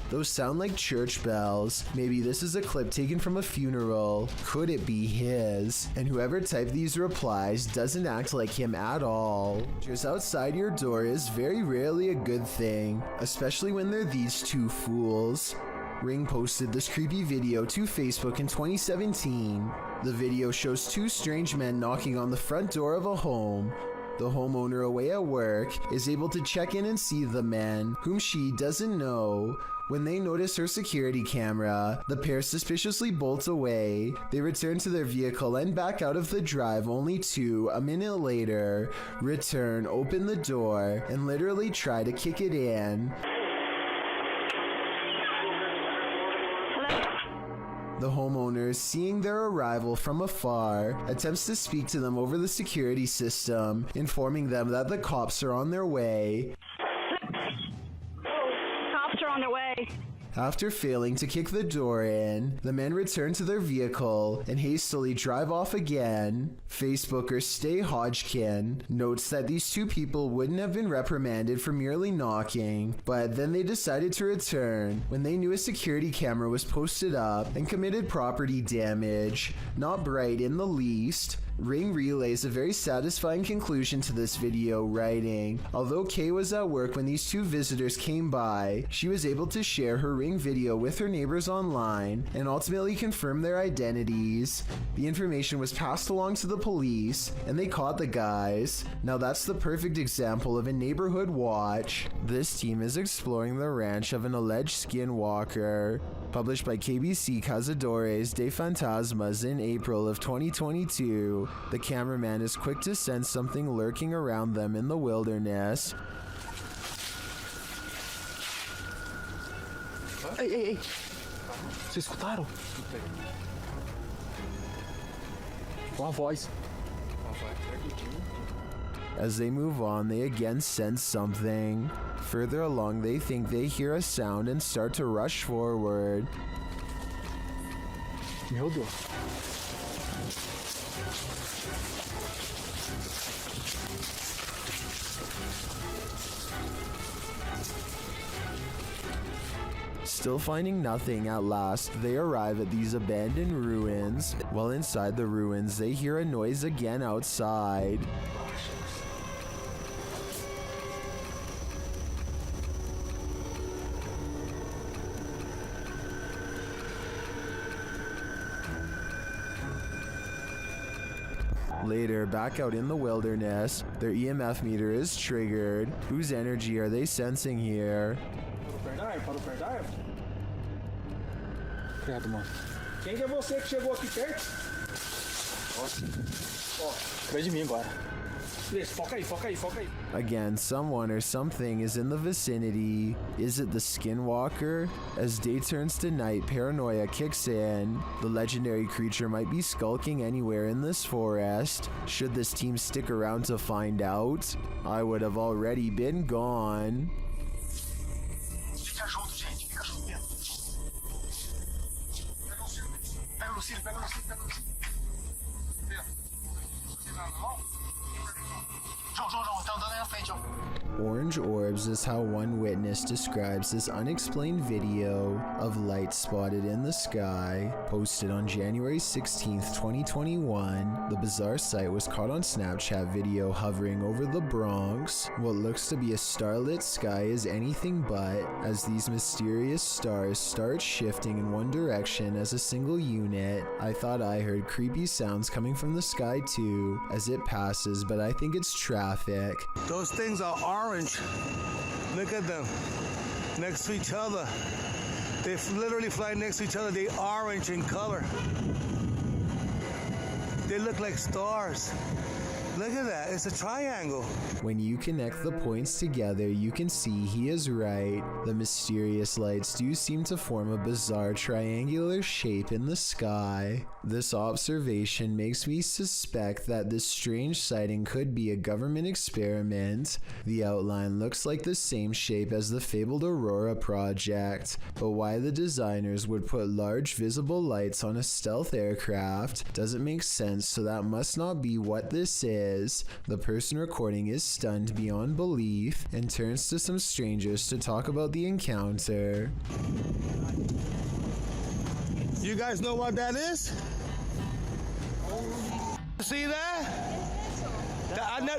Those sound like church bells. Maybe this is a clip taken from a funeral. Could it be his? And whoever typed these replies doesn't act like him at all. Just outside your door is very rarely a good thing, especially when they're these two fools. Ring posted this creepy video to Facebook in 2017. The video shows 2 strange men knocking on the front door of a home. The homeowner, away at work, is able to check in and see the men, whom she doesn't know. When they notice her security camera, the pair suspiciously bolt away. They return to their vehicle and back out of the drive, only to, a minute later, return, open the door, and literally try to kick it in. The homeowner, seeing their arrival from afar, attempts to speak to them over the security system, informing them that the cops are on their way. Cops are on their way. After failing to kick the door in, the men return to their vehicle and hastily drive off again. Facebooker Stay Hodgkin notes that these 2 people wouldn't have been reprimanded for merely knocking, but then they decided to return when they knew a security camera was posted up and committed property damage. Not bright in the least. Ring relays a very satisfying conclusion to this video, writing, although Kay was at work when these two visitors came by, she was able to share her Ring video with her neighbors online and ultimately confirm their identities. The information was passed along to the police and they caught the guys. Now that's the perfect example of a neighborhood watch. This team is exploring the ranch of an alleged skinwalker. Published by KBC Cazadores de Fantasmas in April of 2022, the cameraman is quick to sense something lurking around them in the wilderness. Ei, ei, ei! Vocês escutaram? Uma voz. As they move on, they again sense something. Further along, they think they hear a sound and start to rush forward. Meu Deus. Still finding nothing, at last, they arrive at these abandoned ruins. While inside the ruins, they hear a noise again outside. Later, back out in the wilderness, their EMF meter is triggered. Whose energy are they sensing here? Credo, mano. Quem é você que chegou aqui perto? Ó, atrás de mim agora. Foca aí, foca aí, foca aí. Again, someone or something is in the vicinity. Is it the skinwalker? As day turns to night, paranoia kicks in. The legendary creature might be skulking anywhere in this forest. Should this team stick around to find out? I would have already been gone. Fica junto, gente. Fica junto mesmo. Pega o Lucílio, pega o Lucílio, pega o Lucílio. João, tá andando aí na frente, João. Orange orbs is how one witness describes this unexplained video of light spotted in the sky. Posted on January 16th, 2021, the bizarre sight was caught on Snapchat video hovering over the Bronx. What looks to be a starlit sky is anything but, as these mysterious stars start shifting in one direction as a single unit. I thought I heard creepy sounds coming from the sky too, as it passes, but I think it's traffic. Those things are orange. Look at them. Next to each other. They literally fly next to each other. They're orange in color. They look like stars. Look at that. It's a triangle. When you connect the points together, you can see he is right. The mysterious lights do seem to form a bizarre triangular shape in the sky. This observation makes me suspect that this strange sighting could be a government experiment. The outline looks like the same shape as the fabled Aurora project, but why the designers would put large visible lights on a stealth aircraft doesn't make sense, so that must not be what this is. The person recording is stunned beyond belief and turns to some strangers to talk about the encounter. You guys know what that is? See that?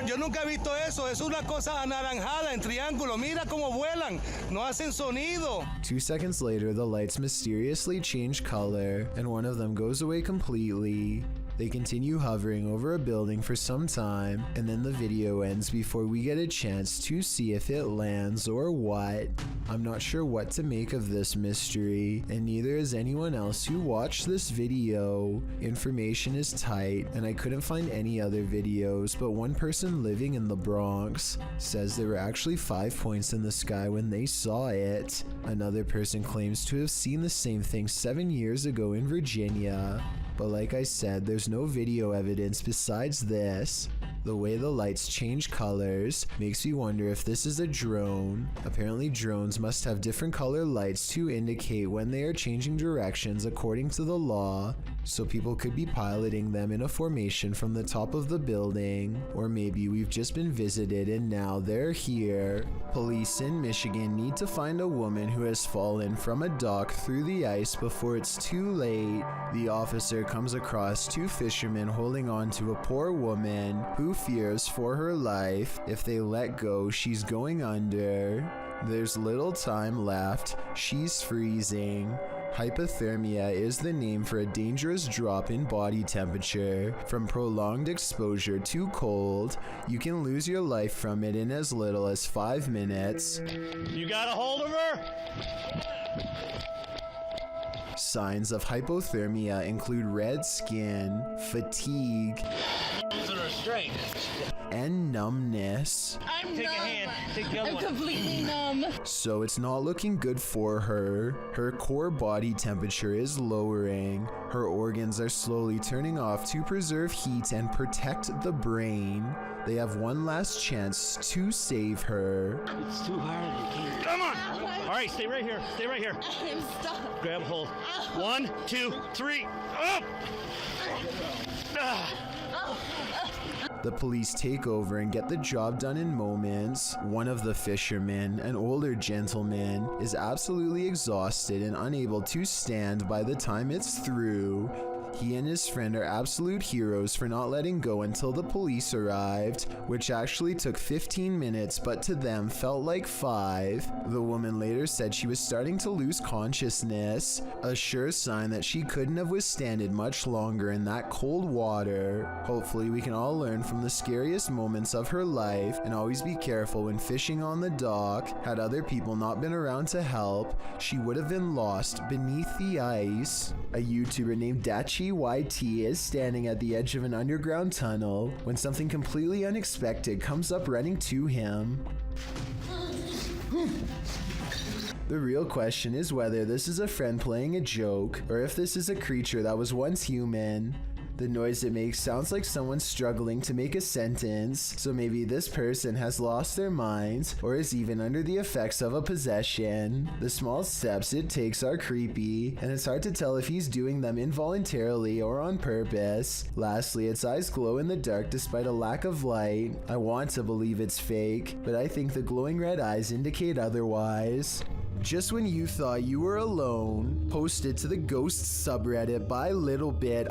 Yo nunca he visto eso. Es una cosa anaranjada en triángulo. Mira cómo vuelan. No hacen sonido. 2 seconds later, the lights mysteriously change color, and one of them goes away completely. They continue hovering over a building for some time, and then the video ends before we get a chance to see if it lands or what. I'm not sure what to make of this mystery, and neither is anyone else who watched this video. Information is tight, and I couldn't find any other videos, but one person living in the Bronx says there were actually 5 points in the sky when they saw it. Another person claims to have seen the same thing 7 years ago in Virginia. But like I said, there's no video evidence besides this. The way the lights change colors makes me wonder if this is a drone. Apparently drones must have different color lights to indicate when they are changing directions according to the law, so people could be piloting them in a formation from the top of the building, or maybe we've just been visited and now they're here. Police in Michigan need to find a woman who has fallen from a dock through the ice before it's too late. The officer comes across two fishermen holding on to a poor woman who fears for her life. If they let go, she's going under. There's little time left. She's freezing. Hypothermia is the name for a dangerous drop in body temperature. From prolonged exposure to cold, you can lose your life from it in as little as 5 minutes. You got a hold of her? Signs of hypothermia include red skin, fatigue, and numbness. Take a hand. Take the other one. Completely numb. So it's not looking good for her. Her core body temperature is lowering. Her organs are slowly turning off to preserve heat and protect the brain. They have one last chance to save her. It's too hard. Come on. All right, stay right here. Stay right here. I'm stuck. Grab hold. 1, 2, 3. Up. The police take over and get the job done in moments. One of the fishermen, an older gentleman, is absolutely exhausted and unable to stand by the time it's through. He and his friend are absolute heroes for not letting go until the police arrived, which actually took 15 minutes, but to them felt like 5. The woman later said she was starting to lose consciousness, a sure sign that she couldn't have withstanded much longer in that cold water. Hopefully we can all learn from the scariest moments of her life and always be careful when fishing on the dock. Had other people not been around to help, she would have been lost beneath the ice. A YouTuber named Dachi YT is standing at the edge of an underground tunnel when something completely unexpected comes up running to him. The real question is whether this is a friend playing a joke or if this is a creature that was once human. The noise it makes sounds like someone struggling to make a sentence, so maybe this person has lost their minds or is even under the effects of a possession. The small steps it takes are creepy, and it's hard to tell if he's doing them involuntarily or on purpose. Lastly, its eyes glow in the dark despite a lack of light. I want to believe it's fake, but I think the glowing red eyes indicate otherwise. Just when you thought you were alone, posted to the ghost subreddit by littlebit_,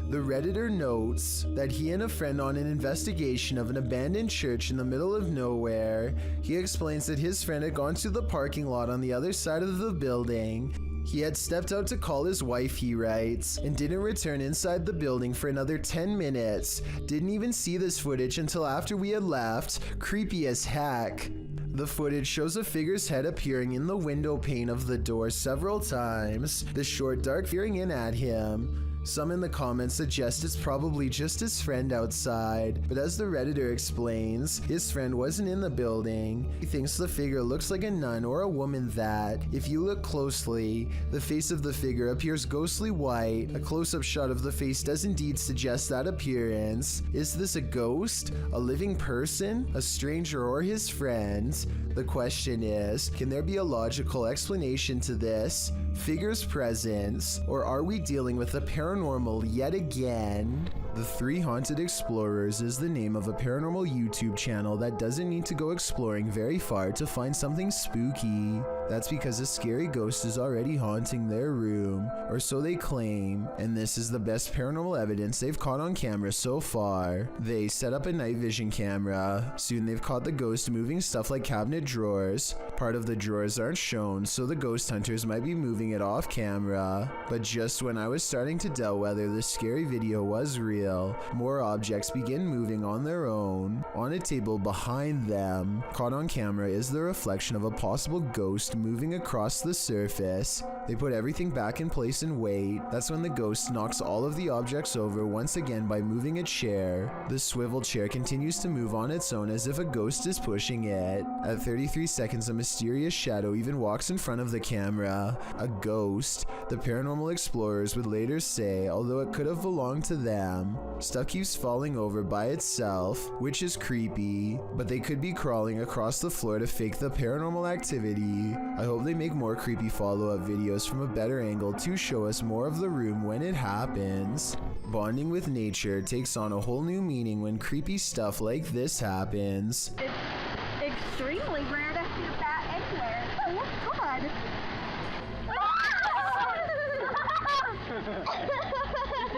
the Redditor notes that he and a friend on an investigation of an abandoned church in the middle of nowhere. He explains that his friend had gone to the parking lot on the other side of the building. He had stepped out to call his wife, he writes, and didn't return inside the building for another 10 minutes. Didn't even see this footage until after we had left. Creepy as heck. The footage shows a figure's head appearing in the window pane of the door several times, the short dark peering in at him. Some in the comments suggest it's probably just his friend outside, but as the Redditor explains, his friend wasn't in the building. He thinks the figure looks like a nun or a woman that, if you look closely, the face of the figure appears ghostly white. A close-up shot of the face does indeed suggest that appearance. Is this a ghost? A living person? A stranger or his friend? The question is, can there be a logical explanation to this figure's presence, or are we dealing with a paranormal yet again? The Three Haunted Explorers is the name of a paranormal YouTube channel that doesn't need to go exploring very far to find something spooky. That's because a scary ghost is already haunting their room, or so they claim, and this is the best paranormal evidence they've caught on camera so far. They set up a night vision camera. Soon they've caught the ghost moving stuff like cabinet drawers. Part of the drawers aren't shown, so the ghost hunters might be moving it off camera. But just when I was starting to doubt whether the scary video was real, more objects begin moving on their own. On a table behind them, caught on camera, is the reflection of a possible ghost moving across the surface. They put everything back in place and wait. That's when the ghost knocks all of the objects over once again by moving a chair. The swivel chair continues to move on its own as if a ghost is pushing it. At 33 seconds, a mysterious shadow even walks in front of the camera. A ghost, the paranormal explorers would later say, although it could have belonged to them. Stuff keeps falling over by itself, which is creepy, but they could be crawling across the floor to fake the paranormal activity. I hope they make more creepy follow-up videos from a better angle to show us more of the room when it happens. Bonding with nature takes on a whole new meaning when creepy stuff like this happens. It's extremely rare to see a bat anywhere. Oh, God.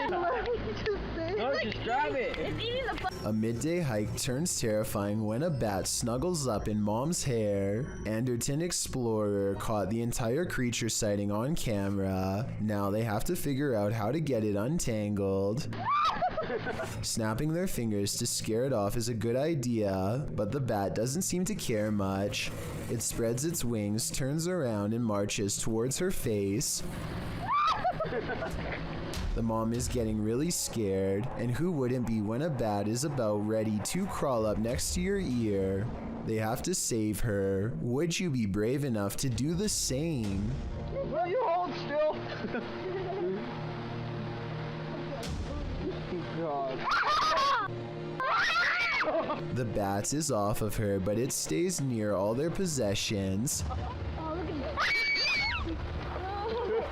No, just grab it. It's eating the A midday hike turns terrifying when a bat snuggles up in Mom's hair. Anderton Explorer caught the entire creature sighting on camera. Now they have to figure out how to get it untangled. Snapping their fingers to scare it off is a good idea, but the bat doesn't seem to care much. It spreads its wings, turns around, and marches towards her face. The mom is getting really scared, and who wouldn't be when a bat is about ready to crawl up next to your ear? They have to save her. Would you be brave enough to do the same? Will you hold still? God. The bat is off of her, but it stays near all their possessions.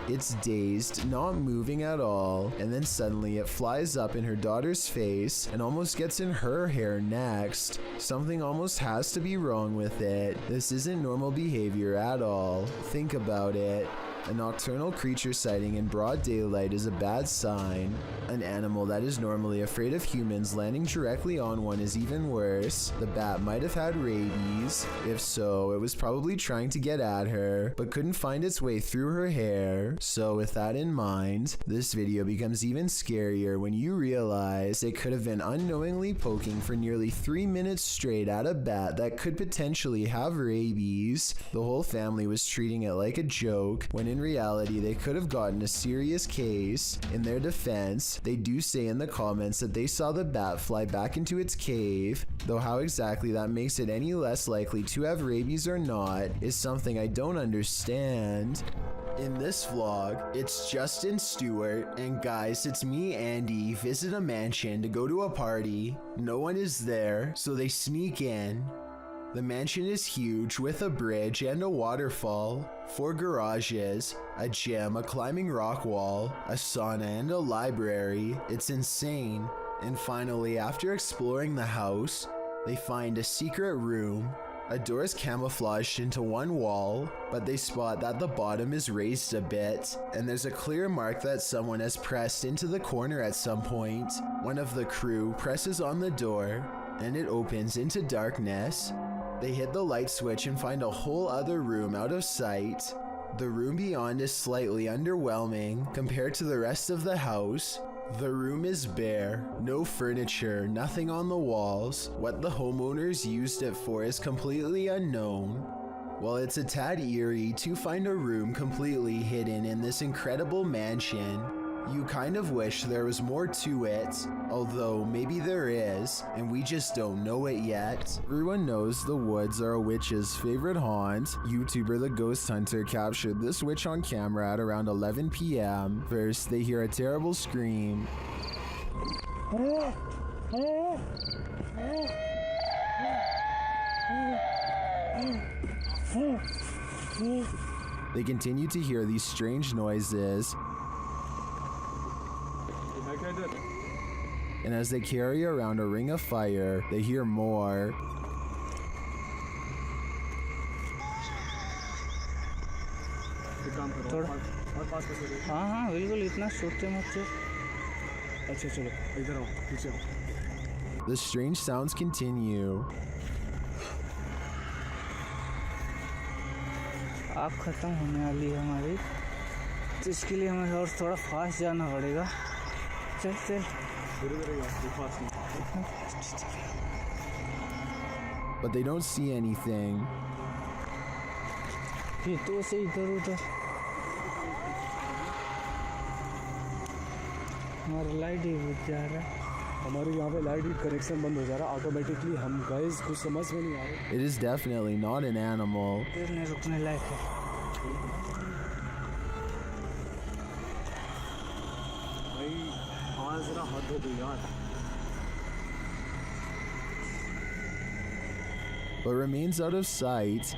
It's dazed, not moving at all, and then suddenly it flies up in her daughter's face and almost gets in her hair next. Something almost has to be wrong with it. This isn't normal behavior at all. Think about it. A nocturnal creature sighting in broad daylight is a bad sign. An animal that is normally afraid of humans landing directly on one is even worse. The bat might have had rabies. If so, it was probably trying to get at her, but couldn't find its way through her hair. So with that in mind, this video becomes even scarier when you realize it could have been unknowingly poking for nearly 3 minutes straight at a bat that could potentially have rabies. The whole family was treating it like a joke, when in reality they could have gotten a serious case. In their defense, they do say in the comments that they saw the bat fly back into its cave, though how exactly that makes it any less likely to have rabies or not is something I don't understand. In this vlog, it's Justin Stewart, and guys, it's me, Andy, visit a mansion to go to a party. No one is there, so they sneak in. The mansion is huge with a bridge and a waterfall, 4 garages, a gym, a climbing rock wall, a sauna, and a library. It's insane. And finally, after exploring the house, they find a secret room. A door is camouflaged into one wall, but they spot that the bottom is raised a bit, and there's a clear mark that someone has pressed into the corner at some point. One of the crew presses on the door, and it opens into darkness. They hit the light switch and find a whole other room out of sight. The room beyond is slightly underwhelming compared to the rest of the house. The room is bare, no furniture, nothing on the walls. What the homeowners used it for is completely unknown. While it's a tad eerie to find a room completely hidden in this incredible mansion, you kind of wish there was more to it, although maybe there is, and we just don't know it yet. Everyone knows the woods are a witch's favorite haunt. YouTuber The Ghost Hunter captured this witch on camera at around 11 p.m. First, they hear a terrible scream. They continue to hear these strange noises. And as they carry around a ring of fire, they hear more. हाँ बिल्कुल इतना सोचते मत से अच्छा चलो इधर आओ पीछे आओ. The strange sounds continue. आग खत्म होने वाली है हमारी, तो इसके लिए हमें और थोड़ा फास्ट जाना पड़ेगा. चल चल But they don't see anything. ये तो से इधर उधर हमारा लाइट ही बुझ जा रहा है हमारे यहाँ पे लाइट कनेक्शन बंद हो जा रहा है ऑटोमेटिकली हम गाइस कुछ समझ में नहीं आ रहा It is definitely not an animal. फिर रुकने लायक है भाई आज जरा हद हो गई यार But remains out of sight.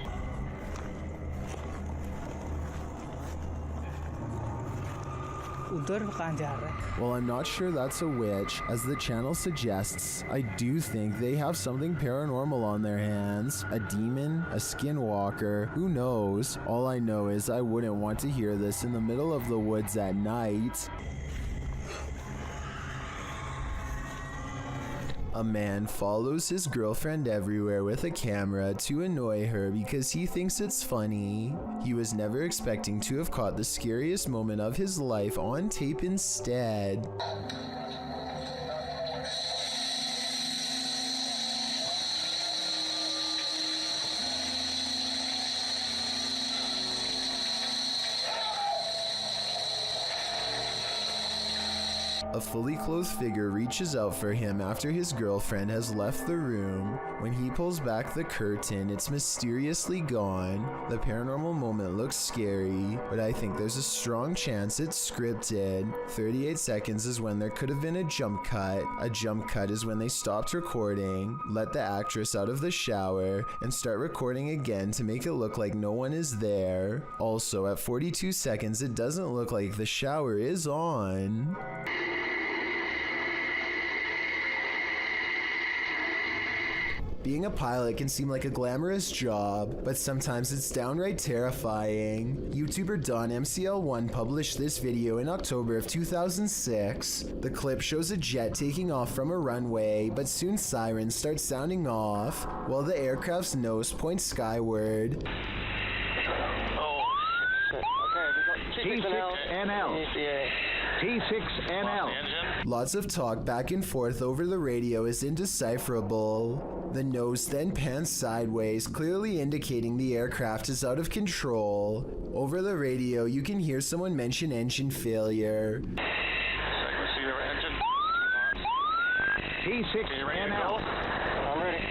उधर कहाँ जा रहा है Well, I'm not sure that's a witch. As the channel suggests, I do think they have something paranormal on their hands. A demon, a skinwalker, who knows? All I know is I wouldn't want to hear this in the middle of the woods at night. A man follows his girlfriend everywhere with a camera to annoy her because he thinks it's funny. He was never expecting to have caught the scariest moment of his life on tape instead. A fully clothed figure reaches out for him after his girlfriend has left the room. When he pulls back the curtain, it's mysteriously gone. The paranormal moment looks scary, but I think there's a strong chance it's scripted. 38 seconds is when there could have been a jump cut. A jump cut is when they stopped recording, let the actress out of the shower, and start recording again to make it look like no one is there. Also, at 42 seconds, it doesn't look like the shower is on. Being a pilot can seem like a glamorous job, but sometimes it's downright terrifying. YouTuber Don MCL1 published this video in October of 2006. The clip shows a jet taking off from a runway, but soon sirens start sounding off, while the aircraft's nose points skyward. T6NL. T6NL. Lots of talk back and forth over the radio is indecipherable. The nose then pans sideways, clearly indicating the aircraft is out of control. Over the radio, you can hear someone mention engine failure. T6NL. I'm ready.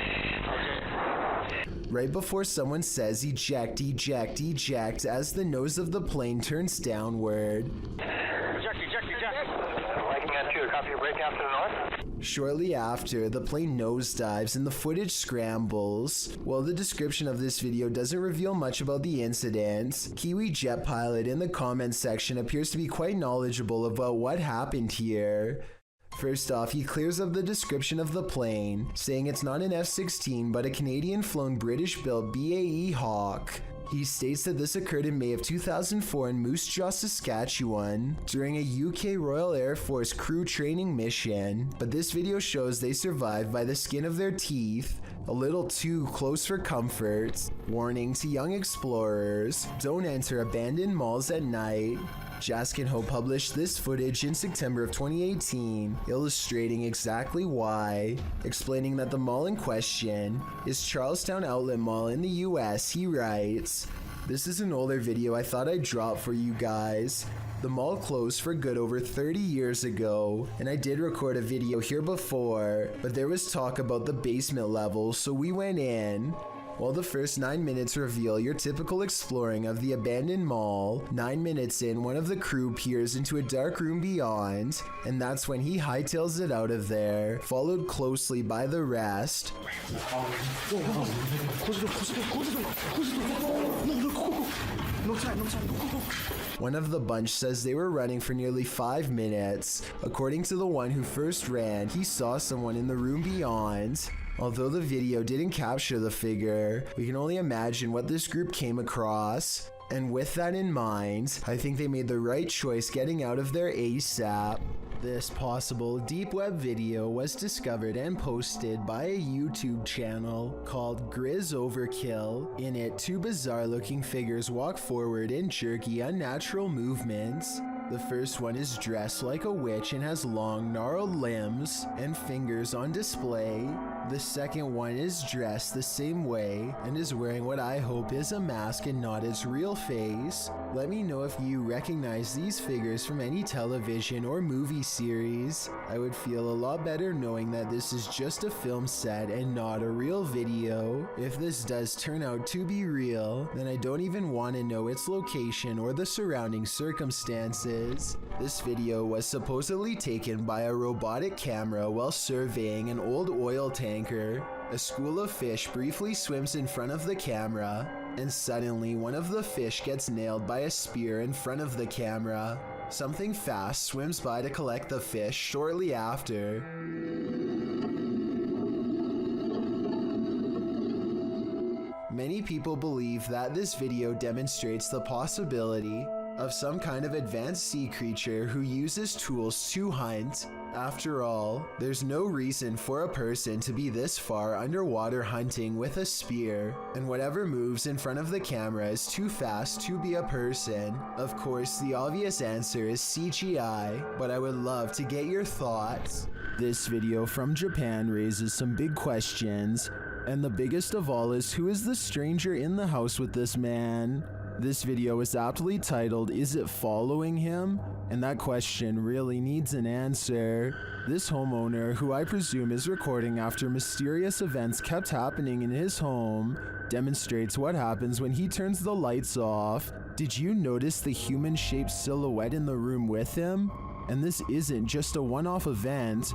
Okay. Right before someone says eject, eject, eject, as the nose of the plane turns downward. Shortly after, the plane nosedives and the footage scrambles. While the description of this video doesn't reveal much about the incident, Kiwi jet pilot in the comments section appears to be quite knowledgeable about what happened here. First off, he clears up the description of the plane, saying it's not an F-16 but a Canadian-flown British-built BAE Hawk. He states that this occurred in May of 2004 in Moose Jaw, Saskatchewan, during a UK Royal Air Force crew training mission, but this video shows they survived by the skin of their teeth, a little too close for comfort. Warning to young explorers, don't enter abandoned malls at night. Jaskinho published this footage in September of 2018, illustrating exactly why. Explaining that the mall in question is Charlestown Outlet Mall in the US, he writes, "This is an older video I thought I'd drop for you guys. The mall closed for good over 30 years ago, and I did record a video here before, but there was talk about the basement level, so we went in. While the first 9 minutes reveal your typical exploring of the abandoned mall, 9 minutes in, one of the crew peers into a dark room beyond, and that's when he hightails it out of there, followed closely by the rest." One of the bunch says they were running for nearly 5 minutes. According to the one who first ran, he saw someone in the room beyond. Although the video didn't capture the figure, we can only imagine what this group came across. And with that in mind, I think they made the right choice getting out of there ASAP. This possible deep web video was discovered and posted by a YouTube channel called Grizz Overkill. In it, two bizarre looking figures walk forward in jerky, unnatural movements. The first one is dressed like a witch and has long, gnarled limbs and fingers on display. The second one is dressed the same way and is wearing what I hope is a mask and not its real face. Let me know if you recognize these figures from any television or movie series. I would feel a lot better knowing that this is just a film set and not a real video. If this does turn out to be real, then I don't even want to know its location or the surrounding circumstances. This video was supposedly taken by a robotic camera while surveying an old oil tanker. A school of fish briefly swims in front of the camera, and suddenly one of the fish gets nailed by a spear in front of the camera. Something fast swims by to collect the fish shortly after. Many people believe that this video demonstrates the possibility of some kind of advanced sea creature who uses tools to hunt. After all, there's no reason for a person to be this far underwater hunting with a spear, and whatever moves in front of the camera is too fast to be a person. Of course, the obvious answer is CGI, but I would love to get your thoughts. This video from Japan raises some big questions, and the biggest of all is, who is the stranger in the house with this man? This video is aptly titled, "Is it following him?" And that question really needs an answer. This homeowner, who I presume is recording after mysterious events kept happening in his home, demonstrates what happens when he turns the lights off. Did you notice the human-shaped silhouette in the room with him? And this isn't just a one-off event.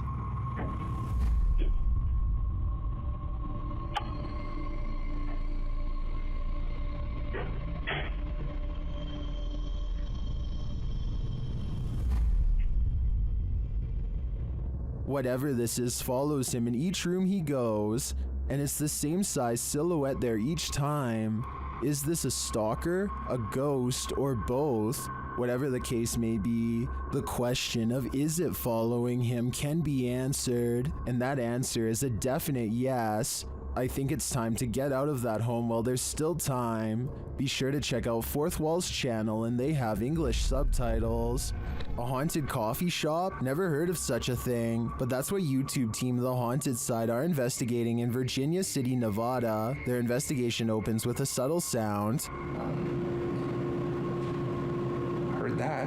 Whatever this is follows him in each room he goes, and it's the same size silhouette there each time. Is this a stalker, a ghost, or both? Whatever the case may be, the question of is it following him can be answered, and that answer is a definite yes. I think it's time to get out of that home while there's still time. Be sure to check out Fourth Wall's channel, and they have English subtitles. A haunted coffee shop? Never heard of such a thing, but that's what YouTube team The Haunted Side are investigating in Virginia City, Nevada. Their investigation opens with a subtle sound. Heard that.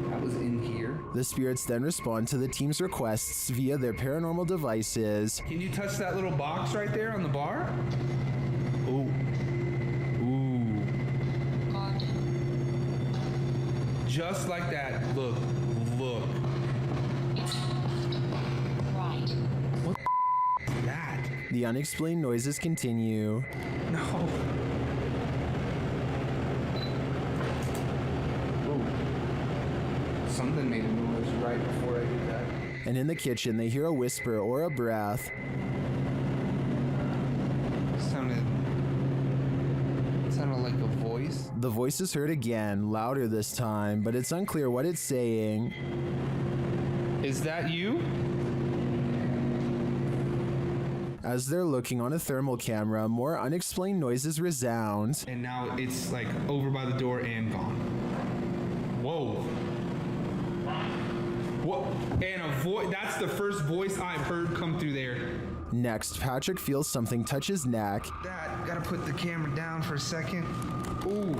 That was in here. The spirits then respond to the team's requests via their paranormal devices. Can you touch that little box right there on the bar? Ooh. Ooh. Just like that. Look. Look. Right. What the is that? The unexplained noises continue. No. Something made a noise right before I did that. And in the kitchen, they hear a whisper or a breath. Sounded like a voice. The voice is heard again, louder this time, but it's unclear what it's saying. Is that you? As they're looking on a thermal camera, more unexplained noises resound. And now it's like over by the door and gone. Whoa. What? And a voice, that's the first voice I've heard come through there. Next, Patrick feels something touch his neck. Dad, gotta put the camera down for a second. Ooh.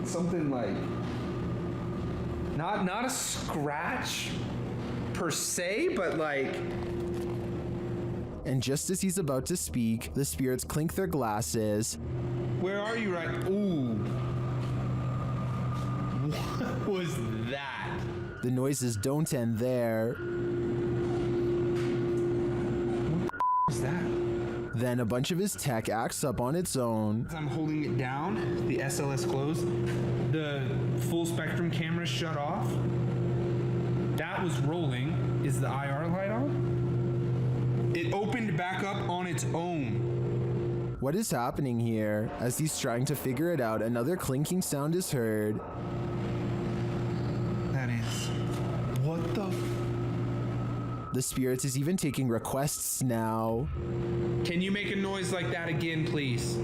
Something like, not a scratch per se, but like. And just as he's about to speak, the spirits clink their glasses. Where are you right? Ooh. What was that? The noises don't end there. What was that? Then a bunch of his tech acts up on its own. As I'm holding it down, the SLS closed, the full spectrum camera shut off. That was rolling. Is the IR light on? It opened back up on its own. What is happening here? As he's trying to figure it out, another clinking sound is heard. That is. What the? The spirits is even taking requests now. Can you make a noise like that again, please?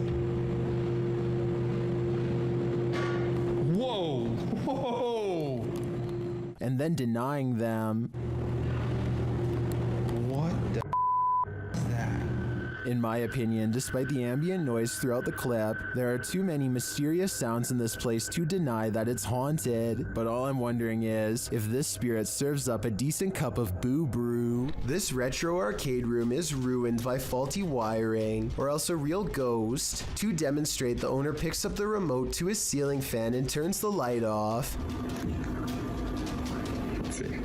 Whoa! Whoa! And then denying them. In my opinion, despite the ambient noise throughout the clip, there are too many mysterious sounds in this place to deny that it's haunted. But all I'm wondering is if this spirit serves up a decent cup of boo brew. This retro arcade room is ruined by faulty wiring, or else a real ghost. To demonstrate, the owner picks up the remote to his ceiling fan and turns the light off. Let's see.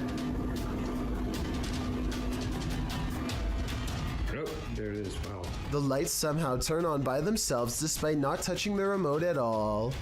Oh, there it is. Wow. The lights somehow turn on by themselves despite not touching the remote at all.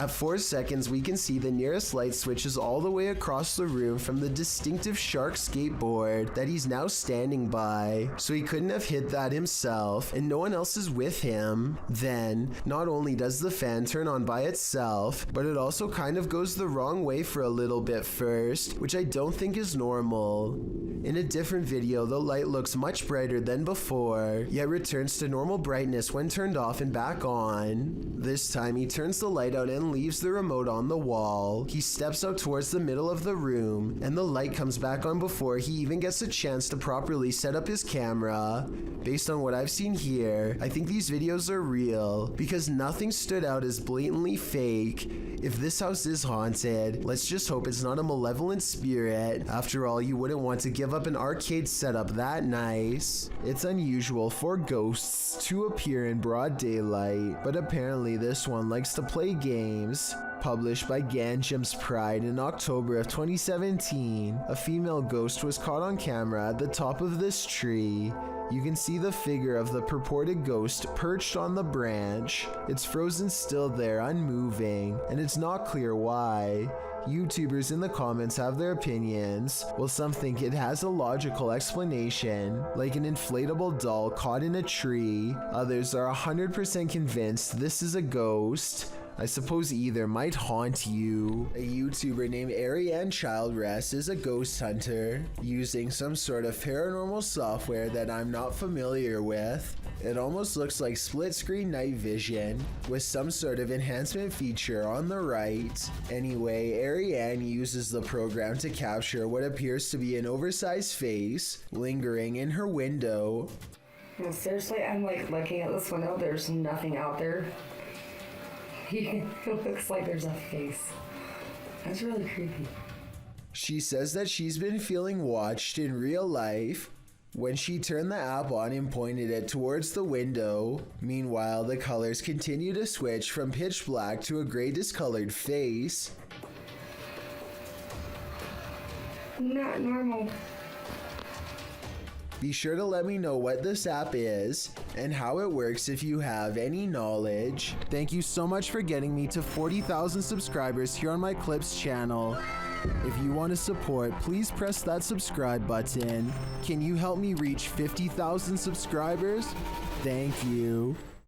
At 4 seconds, we can see the nearest light switch is all the way across the room from the distinctive shark skateboard that he's now standing by. So he couldn't have hit that himself, and no one else is with him. Then, not only does the fan turn on by itself, but it also kind of goes the wrong way for a little bit first, which I don't think is normal. In a different video, the light looks much brighter than before, yet returns to normal brightness when turned off and back on. This time, he turns the light out and leaves the remote on the wall. He steps out towards the middle of the room, and the light comes back on before he even gets a chance to properly set up his camera. Based on what I've seen here, I think these videos are real, because nothing stood out as blatantly fake. If this house is haunted, let's just hope it's not a malevolent spirit. After all, you wouldn't want to give up an arcade setup that nice. It's unusual for ghosts to appear in broad daylight, but apparently this one likes to play games. Published by Ganjam's Pride in October of 2017, a female ghost was caught on camera at the top of this tree. You can see the figure of the purported ghost perched on the branch. It's frozen still there, unmoving, and it's not clear why. YouTubers in the comments have their opinions, while some think it has a logical explanation, like an inflatable doll caught in a tree. Others are 100% convinced this is a ghost. I suppose either might haunt you. A YouTuber named Eerie Childress is a ghost hunter using some sort of paranormal software that I'm not familiar with. It almost looks like split screen night vision with some sort of enhancement feature on the right. Anyway, Ariane uses the program to capture what appears to be an oversized face lingering in her window. No, seriously, I'm like looking at this window, there's nothing out there. It looks like there's a face. That's really creepy. She says that she's been feeling watched in real life when she turned the app on and pointed it towards the window. Meanwhile, the colors continue to switch from pitch black to a gray discolored face. Not normal. Be sure to let me know what this app is and how it works if you have any knowledge. Thank you so much for getting me to 40,000 subscribers here on my Clips channel. If you want to support, please press that subscribe button. Can you help me reach 50,000 subscribers? Thank you.